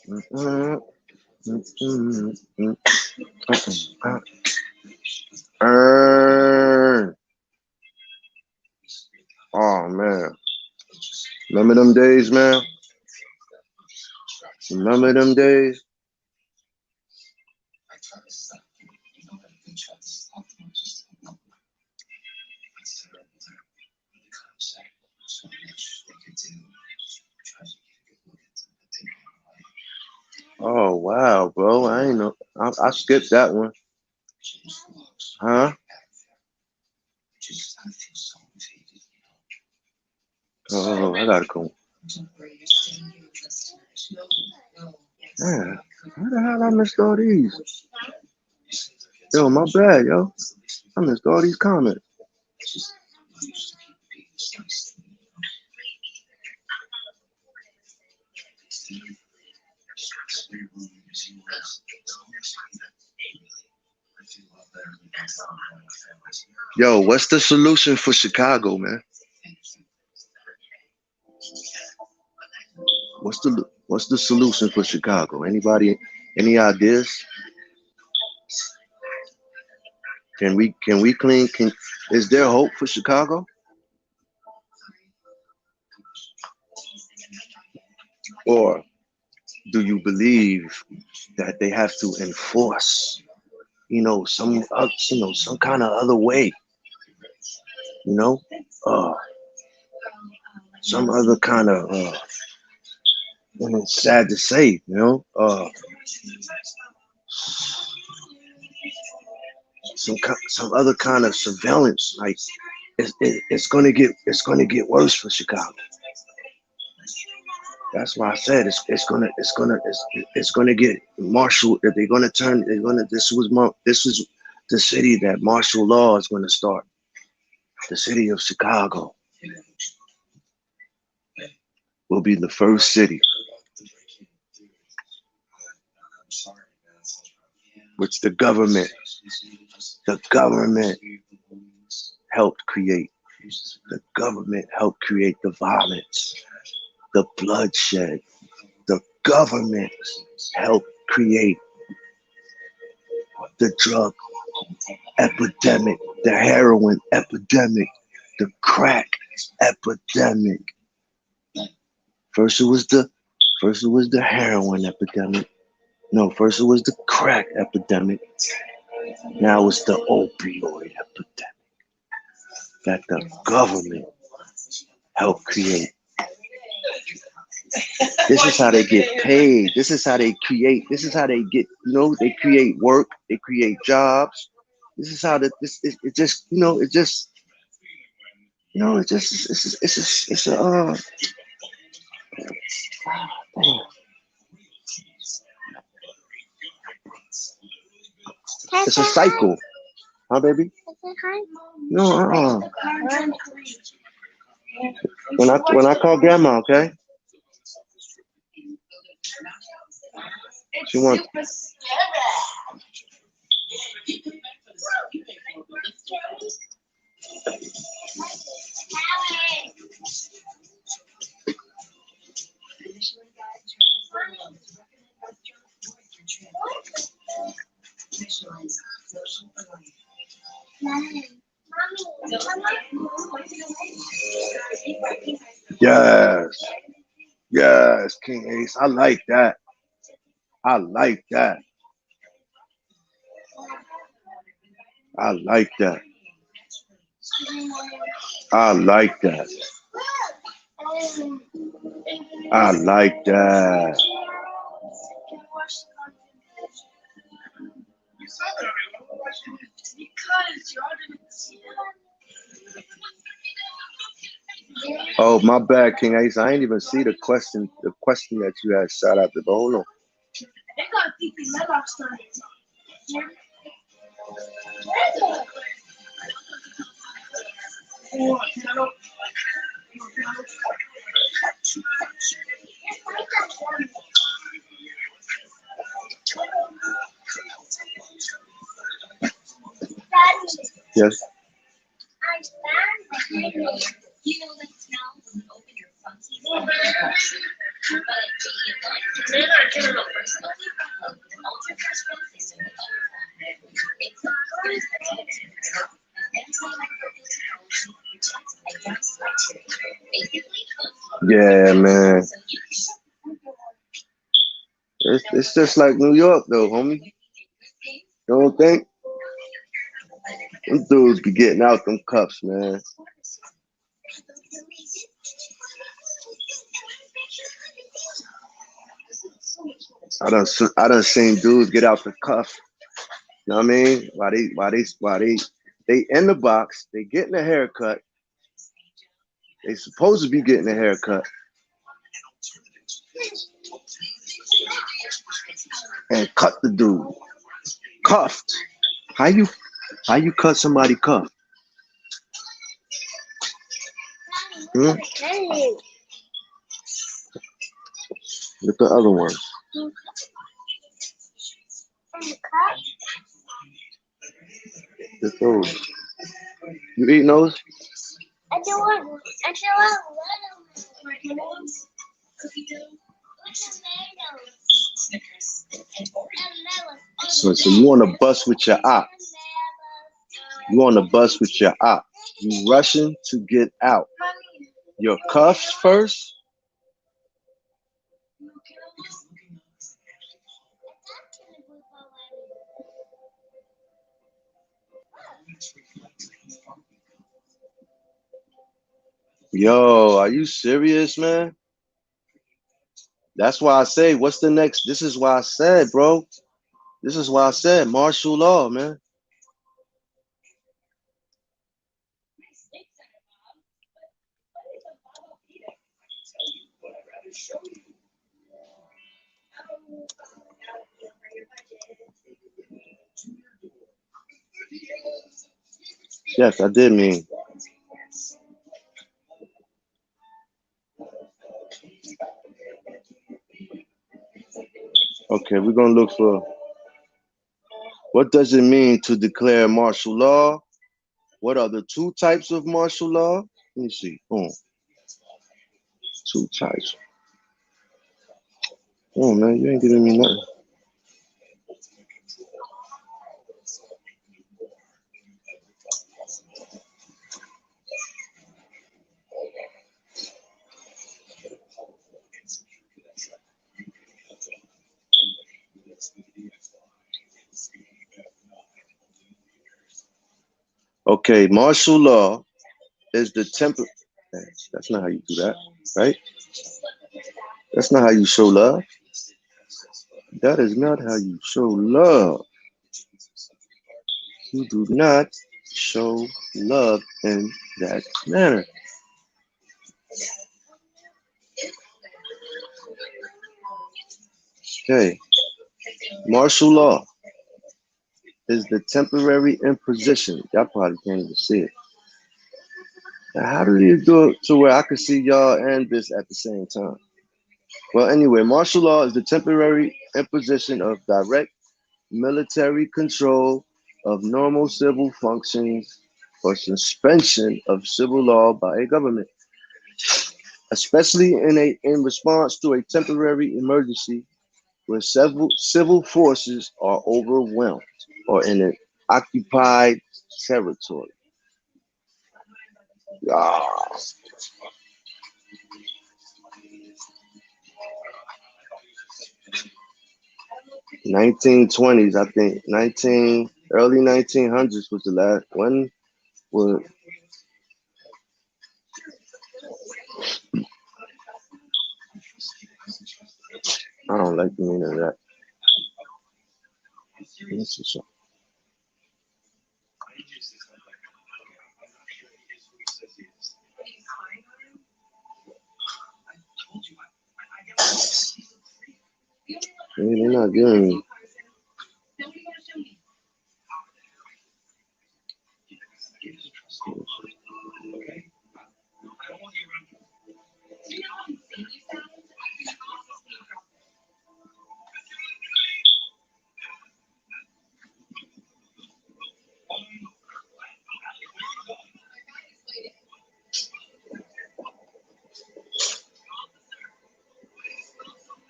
Mm-mm, mm-mm, mm-mm, Earn. Oh man. Remember them days, man? Remember them days? Oh wow, bro. I ain't know. I skipped that one. Huh? Oh, I gotta go. Man, how the hell I missed all these? Yo, my bad, yo. I missed all these comments. Yo, what's the solution for Chicago, man? What's the solution for Chicago? Anybody? Any ideas? Can we clean? Is there hope for Chicago? Or do you believe that they have to enforce, some kind of other way, some other kind of, and it's sad to say, some other kind of surveillance, like it's gonna get worse for Chicago. That's why I said it's gonna get martial. That they're gonna turn. This was the city that martial law is gonna start. The city of Chicago will be the first city which the government helped create. The government helped create the violence, the bloodshed. The government helped create the drug epidemic, the heroin epidemic, the crack epidemic. First it was the heroin epidemic. No, first it was the crack epidemic. Now it's the opioid epidemic that the government helped create. This is how they get paid. This is how they create. This is how they get, they create work. They create jobs. This is how it's a cycle. Huh, baby? No, When I call grandma, okay? She wants. Yes, King Ace. I like that. I like that. I like that. I like that. I like that. Oh, my bad, King Ace. I ain't even see the question that you had shot out there, but hold on. Yes. Yeah, man. It's just like New York, though, homie. You don't think? Them dudes be getting out them cuffs, man. I done seen dudes get out the cuff. You know what I mean? Why they in the box, they getting a haircut. They supposed to be getting a haircut. And cut the dude. Cuffed. How you cut somebody cuffed? Hmm? Look at the other ones. Look those. You eating those? I don't want So you on a bus with your op. You on the bus with your op. You rushing to get out. Your cuffs first. Yo, are you serious, man? That's why I say, what's the next? This is why I said, bro. This is why I said martial law, man. Yes, I did mean. Okay, we're gonna look for what does it mean to declare martial law? What are the two types of martial law? Let me see. Boom. Two types. Oh man, you ain't giving me nothing. Okay, martial law is the temper. That's not how you do that, right? That's not how you show love. That is not how you show love. You do not show love in that manner. Okay, martial law is the temporary imposition. Y'all probably can't even see it. Now, how do you do it to where I can see y'all and this at the same time? Well, anyway, martial law is the temporary imposition of direct military control of normal civil functions or suspension of civil law by a government, especially in response to a temporary emergency where several civil forces are overwhelmed or in an occupied territory. 1920s, I think. Early 1900s was the last one. Was I don't like the meaning of that. This is they're not giving me.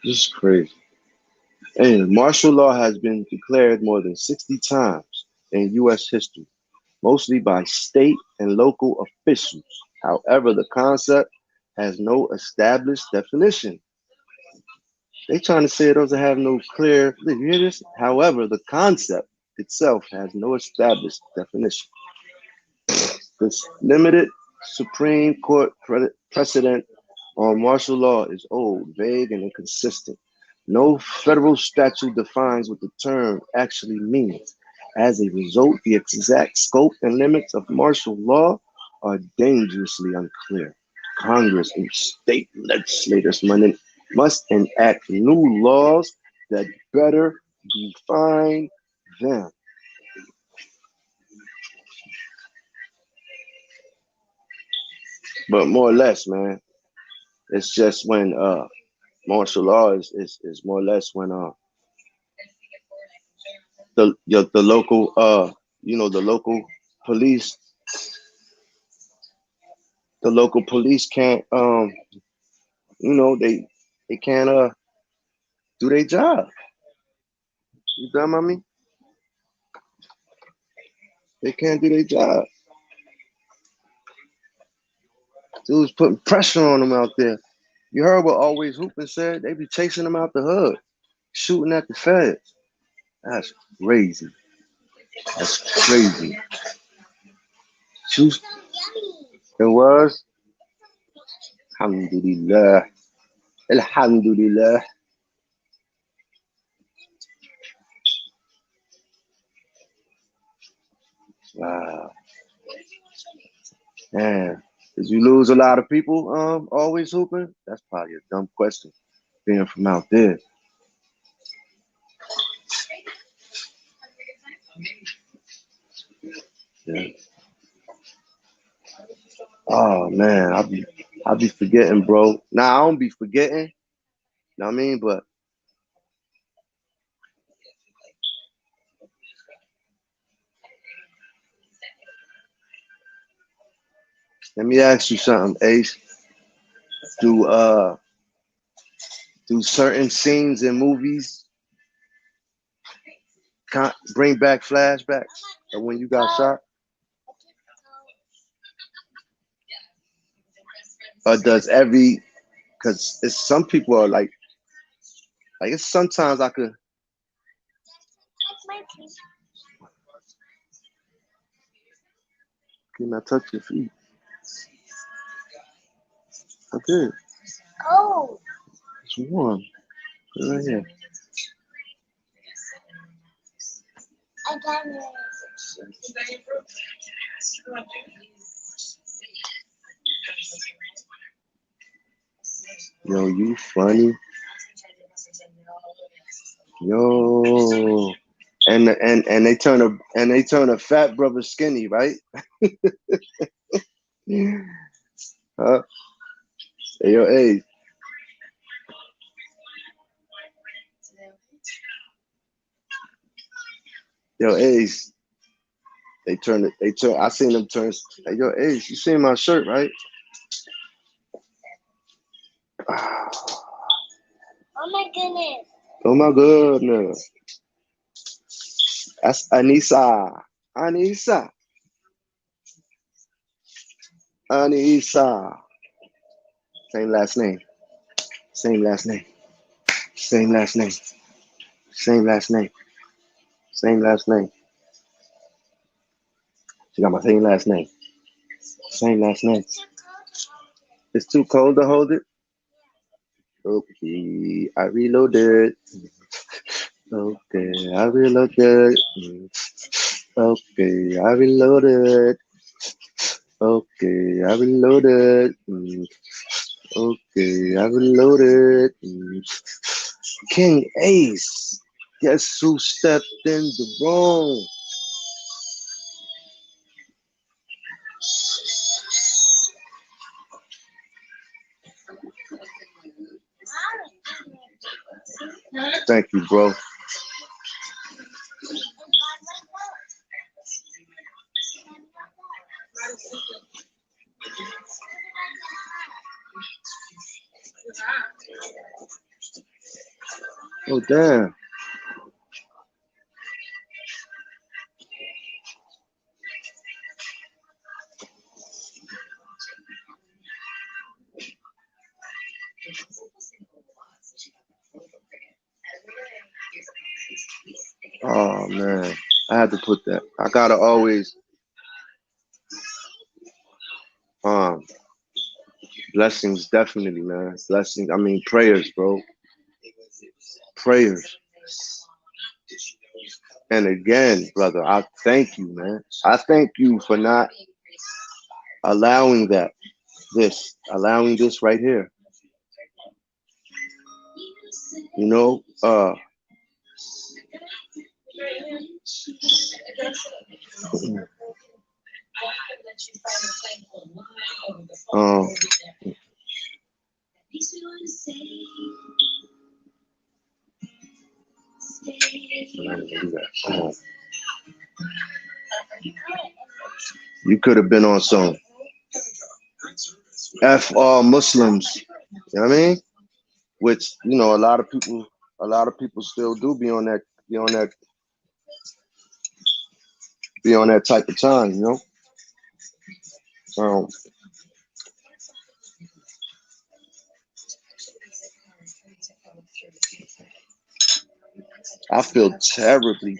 This is crazy. And martial law has been declared more than 60 times in U.S. history, mostly by state and local officials. However, the concept has no established definition. They trying to say it doesn't have no clear. You hear this? However, the concept itself has no established definition. This limited Supreme Court precedent on martial law is old, vague, and inconsistent. No federal statute defines what the term actually means. As a result, the exact scope and limits of martial law are dangerously unclear. Congress and state legislators must enact new laws that better define them. But more or less, man, it's just when martial law is more or less when the local the local police can't they can't do their job. You dumb on me? They can't do their job. Dude's putting pressure on them out there. You heard what Always Hoopin' said? They be chasing them out the hood, shooting at the feds. That's crazy. That's crazy. Shoot. It was. Alhamdulillah. Alhamdulillah. Wow. Man, did you lose a lot of people always hooping? That's probably a dumb question, being from out there. Yeah. Oh man, I'll be forgetting, bro. Nah, I don't be forgetting. You know what I mean? But let me ask you something, Ace. Do certain scenes in movies bring back flashbacks of when you got shot? Or does because it's some people are like it's sometimes I could. Can I touch your feet? Okay. Oh. It's warm. Put it right here. I got it. Yo, you funny. Yo. And they turn a fat brother skinny, right? Huh? Hey, yo, hey. Yo, Ace. I seen them turn. Hey, yo, Ace, you seen my shirt, right? Oh my goodness. Oh my goodness. That's Anissa. Anissa. Anissa. Same last name. Same last name. Same last name. Same last name. Same last name. She got my same last name. Same last name. It's too cold to hold it? Okay, I reloaded. Okay, I reloaded. Okay, I reloaded. Okay, I reloaded. Okay, I reloaded. King Ace. Guess who stepped in the room? Thank you, bro. Oh damn. Oh man, I had to put that. I gotta always blessings, definitely, man. Blessings. I mean prayers, bro. Prayers. And again, brother, I thank you, man. I thank you for not allowing allowing this right here. You know, you could have been on some F all Muslims. You know what I mean? Which, you know, a lot of people still do be on that type of time, you know? I feel terribly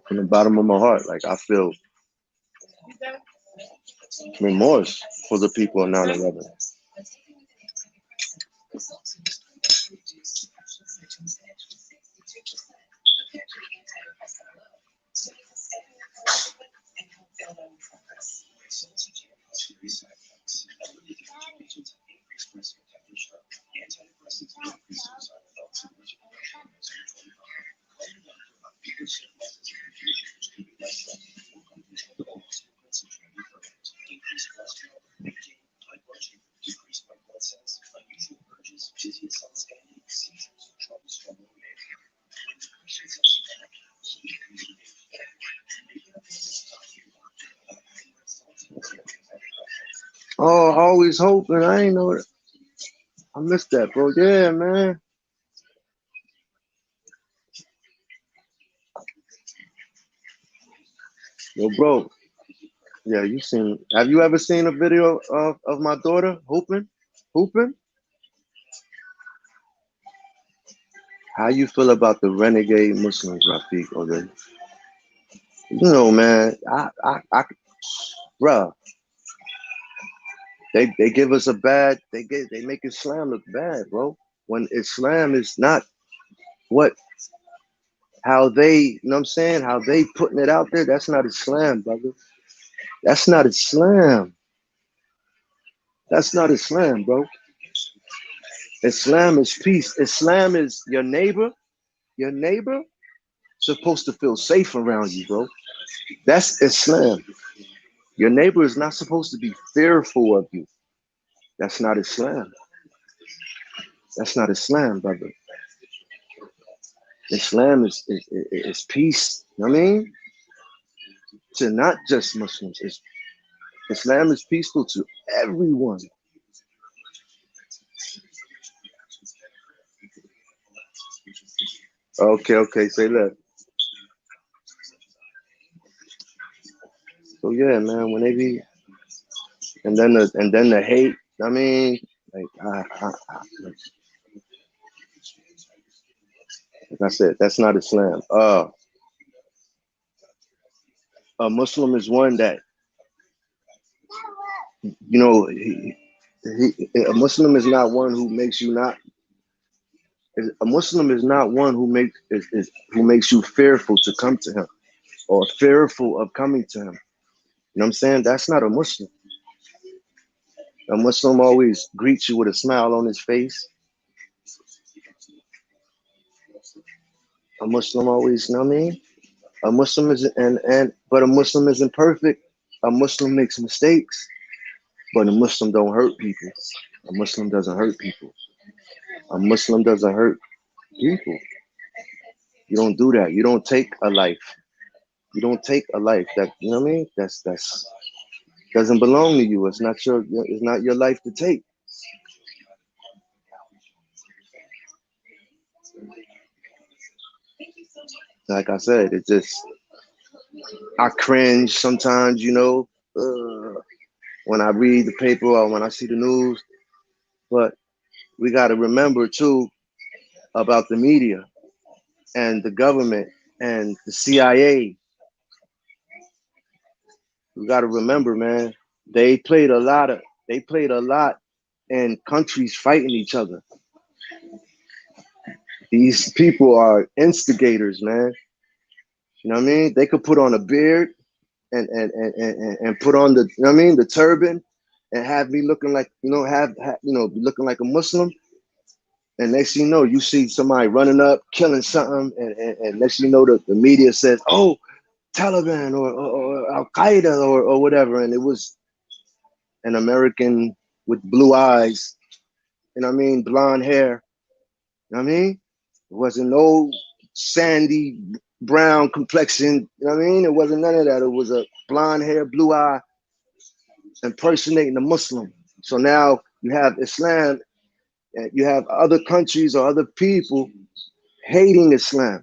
from the bottom of my heart. Like I feel remorse for the people in 9/11. Oh, always hoping. I ain't know it. I missed that, bro. Yeah, man. Yo, bro. Yeah, have you ever seen a video of my daughter hooping? How you feel about the renegade Muslims, Rafiq? Okay. You know, man, bruh, they give us a bad, they make Islam look bad, bro. When Islam is not how they, you know what I'm saying? How they putting it out there, that's not Islam, brother. That's not Islam. That's not Islam, bro. Islam is peace. Islam is your neighbor supposed to feel safe around you, bro. That's Islam. Your neighbor is not supposed to be fearful of you. That's not Islam. That's not Islam, brother. Islam is peace. You know what I mean? To not just Muslims. Islam is peaceful to everyone. Okay, say that. So yeah, man, when they be, and then the hate. I mean, like I said, that's not Islam. A Muslim is one that, you know, a Muslim is not one who makes you not. A Muslim is not one who makes you fearful to come to him or fearful of coming to him. You know what I'm saying? That's not a Muslim. A Muslim always greets you with a smile on his face. A Muslim always, you know what I mean? A Muslim is but a Muslim isn't perfect. A Muslim makes mistakes, but a Muslim don't hurt people. A Muslim doesn't hurt people. A Muslim doesn't hurt people. You don't do that. You don't take a life. You don't take a life that, you know what I mean? That's doesn't belong to you. It's not your life to take. Like I said, it just, I cringe sometimes, when I read the paper or when I see the news. But we got to remember too about the media and the government and the CIA. We got to remember, man, they played a lot in countries fighting each other. These people are instigators, man. You know what I mean? They could put on a beard and put on the, you know what I mean, the turban, and have me looking like, be looking like a Muslim. And next thing you know, you see somebody running up, killing something, and next thing you know, the media says, oh, Taliban or Al Qaeda or whatever, and it was an American with blue eyes, you know what I mean, blonde hair, you know what I mean? It wasn't no sandy brown complexion, you know what I mean? It wasn't none of that. It was a blonde hair, blue eye, impersonating a Muslim. So now you have Islam, and you have other countries or other people hating Islam.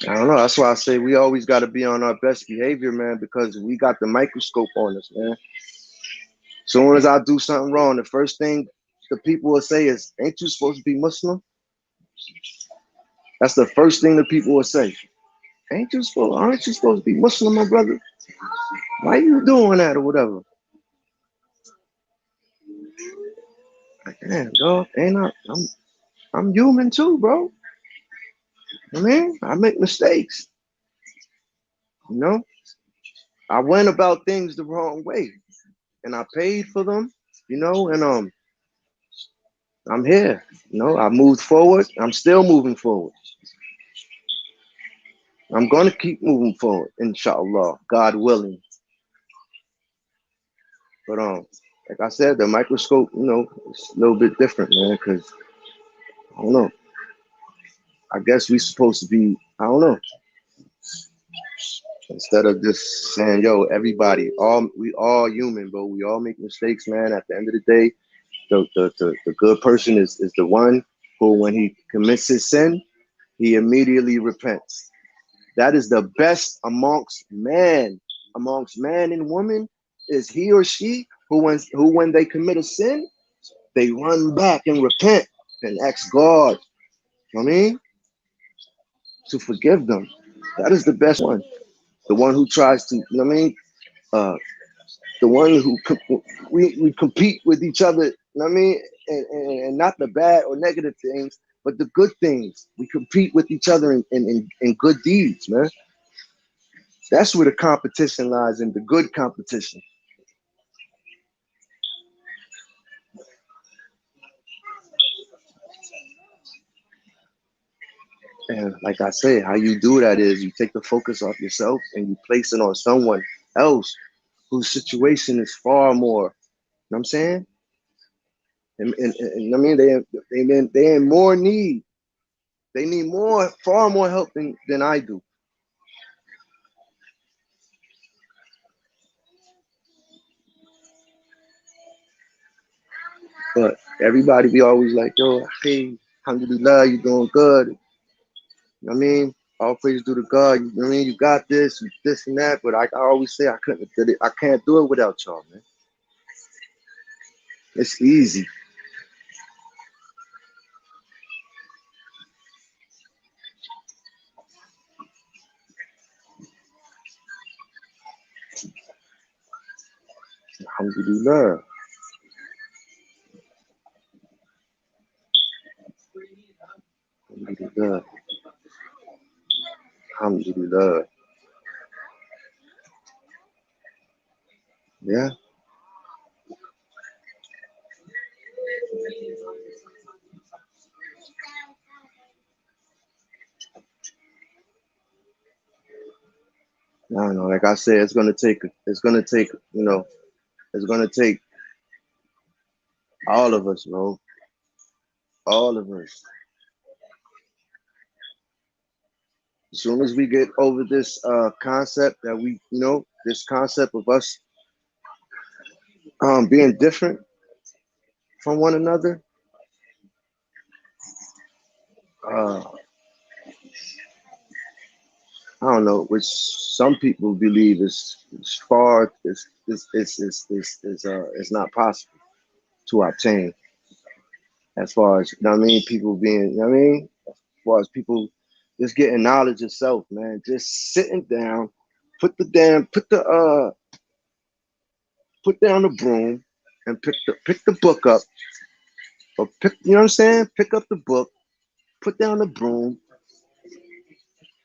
I don't know. That's why I say we always got to be on our best behavior, man, because we got the microscope on us, man. As soon as I do something wrong, the first thing the people will say is, ain't you supposed to be Muslim? That's the first thing the people will say. Aren't you supposed to be Muslim, my brother? Why are you doing that or whatever? Like, damn, dog, I'm human too, bro. I mean, I make mistakes. You know, I went about things the wrong way, and I paid for them. And I'm here. I moved forward. I'm still moving forward. I'm gonna keep moving forward, inshallah, God willing. But like I said, the microscope, it's a little bit different, man, because I don't know. I guess we supposed to be, I don't know. Instead of just saying, yo, everybody, we all human, bro. We all make mistakes, man. At the end of the day, the good person is the one who, when he commits his sin, he immediately repents. That is the best amongst man and woman, is he or she who when they commit a sin, they run back and repent and ask God, you know what I mean, to forgive them. That is the best one. The one who tries to, you know what I mean, the one who we compete with each other, you know what I mean, and not the bad or negative things, but the good things. We compete with each other in good deeds, man. That's where the competition lies, in the good competition. And like I say, how you do that is you take the focus off yourself and you place it on someone else whose situation is far more, you know what I'm saying? And I mean, they in more need. They need far more help than I do. But everybody be always like, yo, hey, alhamdulillah, you doing good. You know what I mean? All praise due to God. You know what I mean? You got this and that. But I always say I can't do it without y'all, man. It's easy. Alhamdulillah. Alhamdulillah. Alhamdulillah. Yeah. I don't know. Like I said, it's gonna take all of us, bro. All of us. As soon as we get over this concept that this concept of us being different, from one another, I don't know, which some people believe is far is not possible to obtain. As far as, you know what I mean, people being, you know what I mean, as far as people just getting knowledge of self, man, just sitting down, put down the broom and pick the book up, or pick, you know what I'm saying, pick up the book, put down the broom,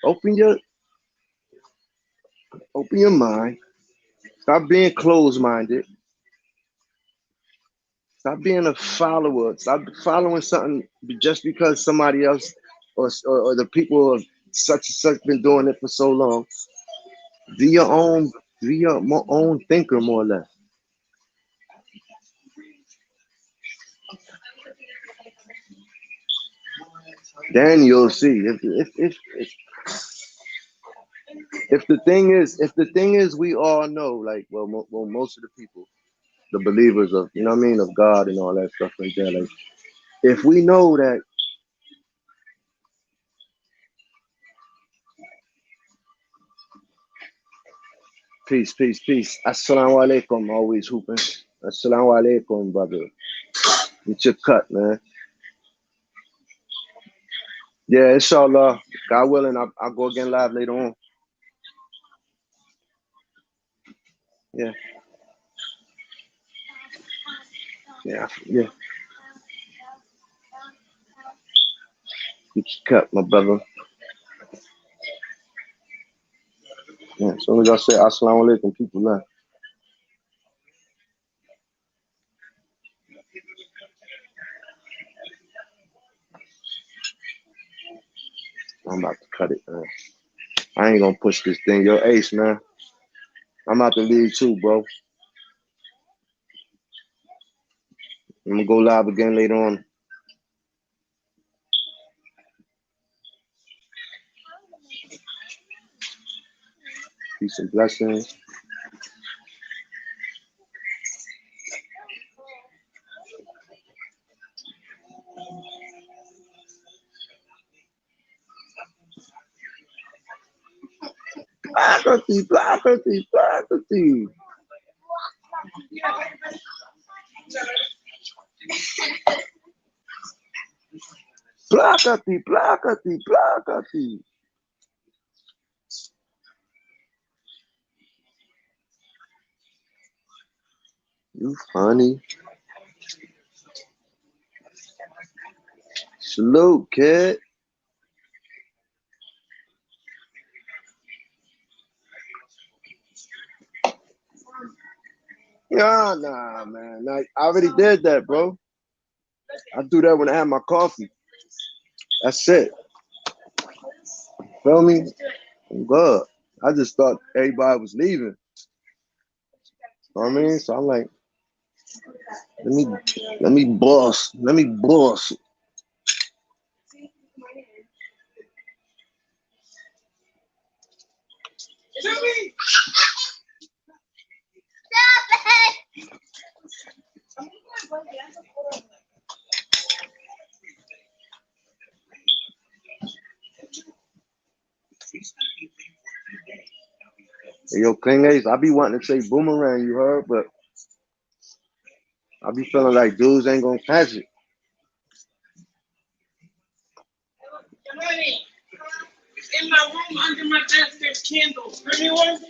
open your mind, stop being closed-minded, stop being a follower, stop following something just because somebody else or the people of such and such been doing it for so long. Be your own thinker, more or less. Then you'll see if the thing is we all know, like, well, most of the people, the believers of, you know what I mean, of God and all that stuff like that, like, if we know that peace, assalamu alaikum, always hooping, assalamu alaikum, brother, get your cut, man. Yeah, inshallah, God willing, I'll go again live later on. Yeah. Get your cut, my brother. Yeah, as soon as I say assalamu alaikum, people left. I'm about to cut it, man. I ain't gonna push this thing. Yo, Ace, man, I'm out to leave too, bro. I'm gonna go live again later on. Peace and blessings. Blackerty. Blackerty. You funny. Salute, kid. Yeah, nah, man. I already did that, bro. I do that when I have my coffee. That's it. Feel me? I'm good. I just thought everybody was leaving. You know what I mean? So I'm like, let me boss. Hey, yo, King Ace, I be wanting to say boomerang, you heard, but I be feeling like dudes ain't gonna catch it. In my room, under my desk, there's candles. Anyone?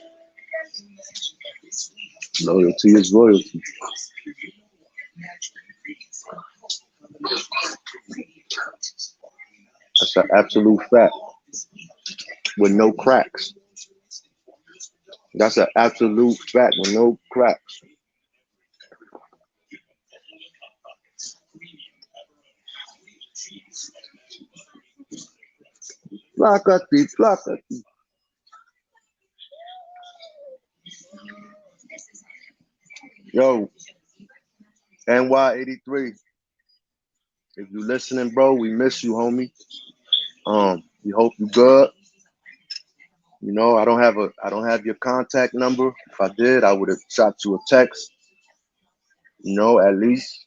Loyalty is royalty. That's an absolute fact. With no cracks. That's an absolute fact with no cracks. Placati. Yo, NY83. If you listening, bro, we miss you, homie. We hope you good. You know, I don't have your contact number. If I did, I would have shot you a text. You know, at least.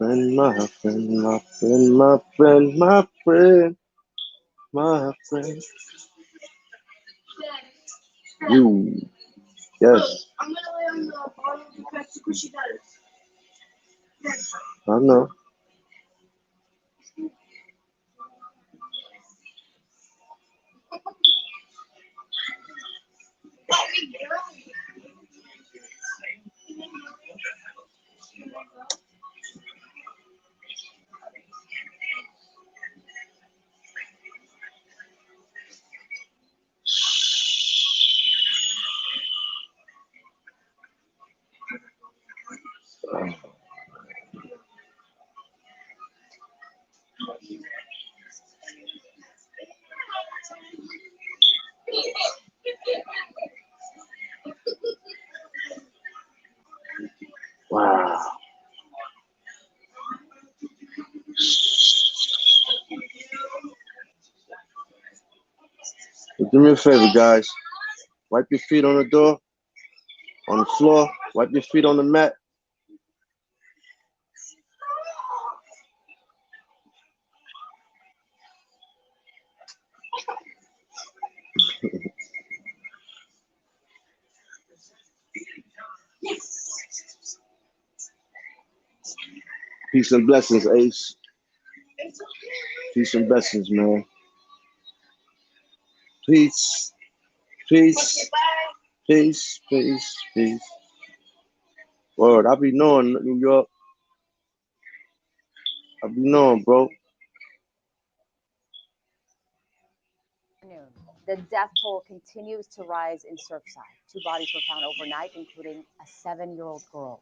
friend, my friend, my friend, my friend, my friend, my friend. You, yes, I'm gonna lay on the bottom of the Pepsi because she does. I know. Wow. Do me a favor, guys. Wipe your feet on the door, on the floor. Wipe your feet on the mat. Peace and blessings, Ace. Peace and blessings, man. Peace, peace, peace, peace, peace. Word, I be knowing New York. I be knowing, bro. The death toll continues to rise in Surfside. 2 bodies were found overnight, including a 7-year-old girl.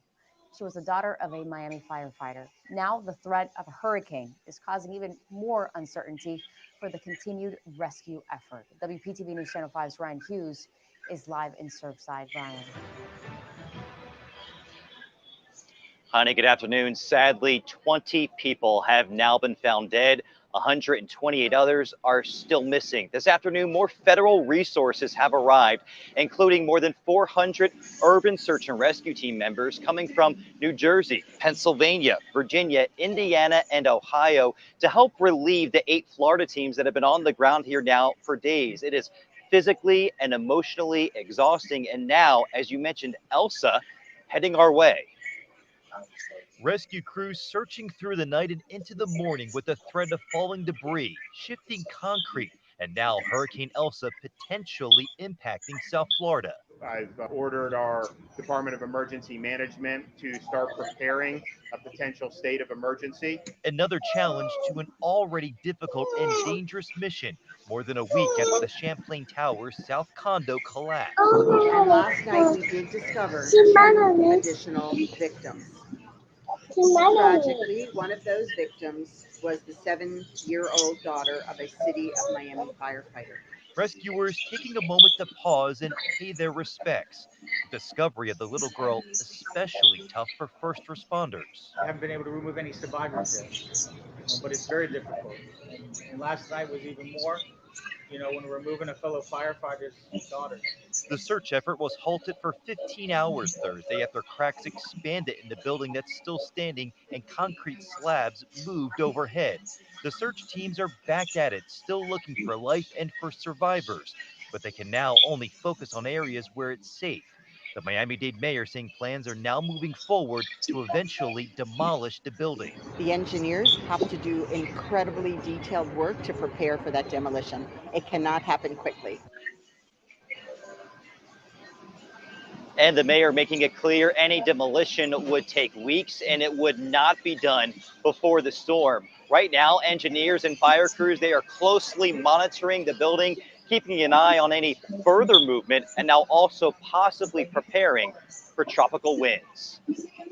She was the daughter of a Miami firefighter. Now, the threat of a hurricane is causing even more uncertainty for the continued rescue effort. WPTV News Channel 5's Ryan Hughes is live in Surfside. Ryan. Honey, good afternoon. Sadly, 20 people have now been found dead. 128 others are still missing. This afternoon, more federal resources have arrived, including more than 400 urban search and rescue team members coming from New Jersey, Pennsylvania, Virginia, Indiana, and Ohio to help relieve the 8 Florida teams that have been on the ground here now for days. It is physically and emotionally exhausting. And now, as you mentioned, Elsa heading our way. Rescue crews searching through the night and into the morning with the threat of falling debris, shifting concrete, and now Hurricane Elsa potentially impacting South Florida. I've ordered our Department of Emergency Management to start preparing a potential state of emergency. Another challenge to an already difficult and dangerous mission, more than a week after the Champlain Towers South condo collapsed. And last night we did discover 2 additional victims. Tragically, one of those victims was the 7-year-old daughter of a City of Miami firefighter. Rescuers taking a moment to pause and pay their respects. The discovery of the little girl especially tough for first responders. I haven't been able to remove any survivors yet, but it's very difficult. And last night was even more, when we're removing a fellow firefighter's daughter. The search effort was halted for 15 hours Thursday after cracks expanded in the building that's still standing and concrete slabs moved overhead. The search teams are back at it, still looking for life and for survivors, but they can now only focus on areas where it's safe. The Miami-Dade mayor saying plans are now moving forward to eventually demolish the building. The engineers have to do incredibly detailed work to prepare for that demolition. It cannot happen quickly. And the mayor making it clear any demolition would take weeks and it would not be done before the storm. Right now, engineers and fire crews, they are closely monitoring the building, keeping an eye on any further movement, and now also possibly preparing for tropical winds.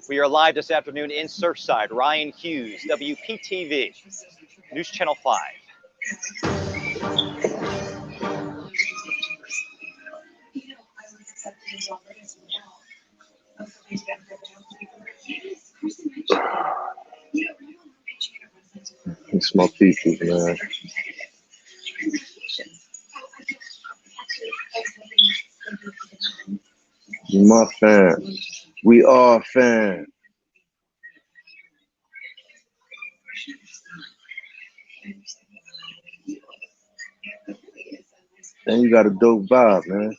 We are live this afternoon in Surfside. Ryan Hughes, WPTV, News Channel 5. It's my people, man. You my fan. We are fan. And you got a dope vibe, man.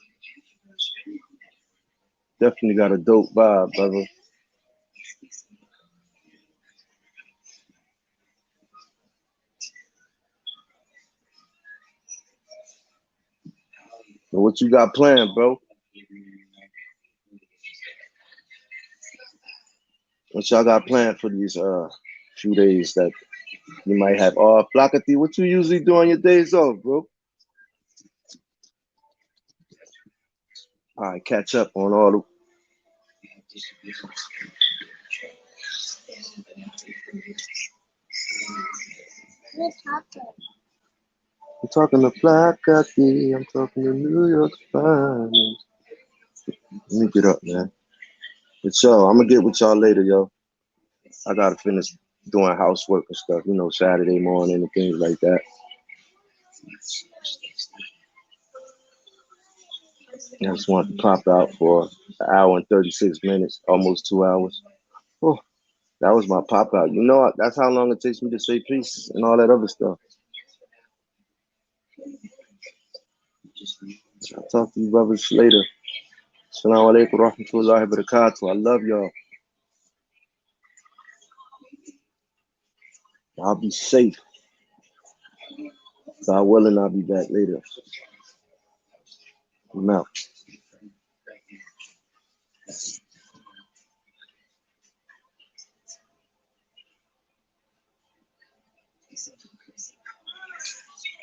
Definitely got a dope vibe, brother. So what you got planned, bro? What y'all got planned for these few days that you might have off? Flockaty, what you usually do on your days off, bro? All right, catch up on all the. I'm talking to Flockaty. I'm talking to New York Finance. Let me get up, man. But yo, I'm gonna get with y'all later, yo. I gotta finish doing housework and stuff, you know, Saturday morning and things like that. I just want to pop out for an hour and 36 minutes, almost 2 hours. Oh, that was my pop out. You know, that's how long it takes me to say peace and all that other stuff. I'll talk to you brothers later. Assalamu alaikum wa rahmatullahi wa barakatuh. I love y'all. I'll be safe. God willing, I'll be back later. I'm out.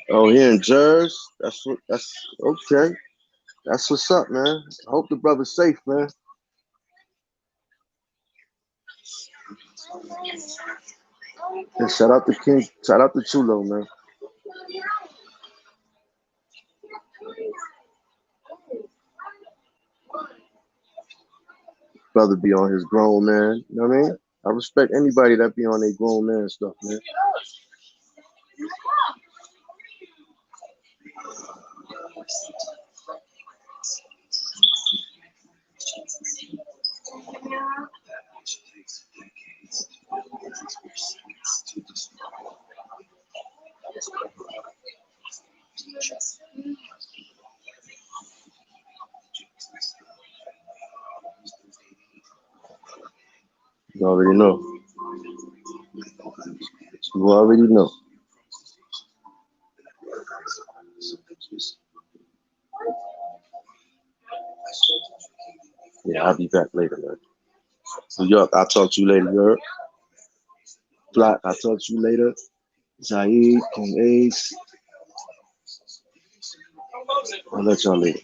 Oh, here in Jersey? That's okay. That's what's up, man. I hope the brother's safe, man. And shout out to King, shout out to Chulo, man. Brother be on his grown man, you know what I mean? I respect anybody that be on their grown man stuff, man. You already know. You already know. Yeah, I'll be back later, man. New York, I'll talk to you later, Europe. Flock, I'll talk to you later. Zaid, King Ace. I'll let y'all later.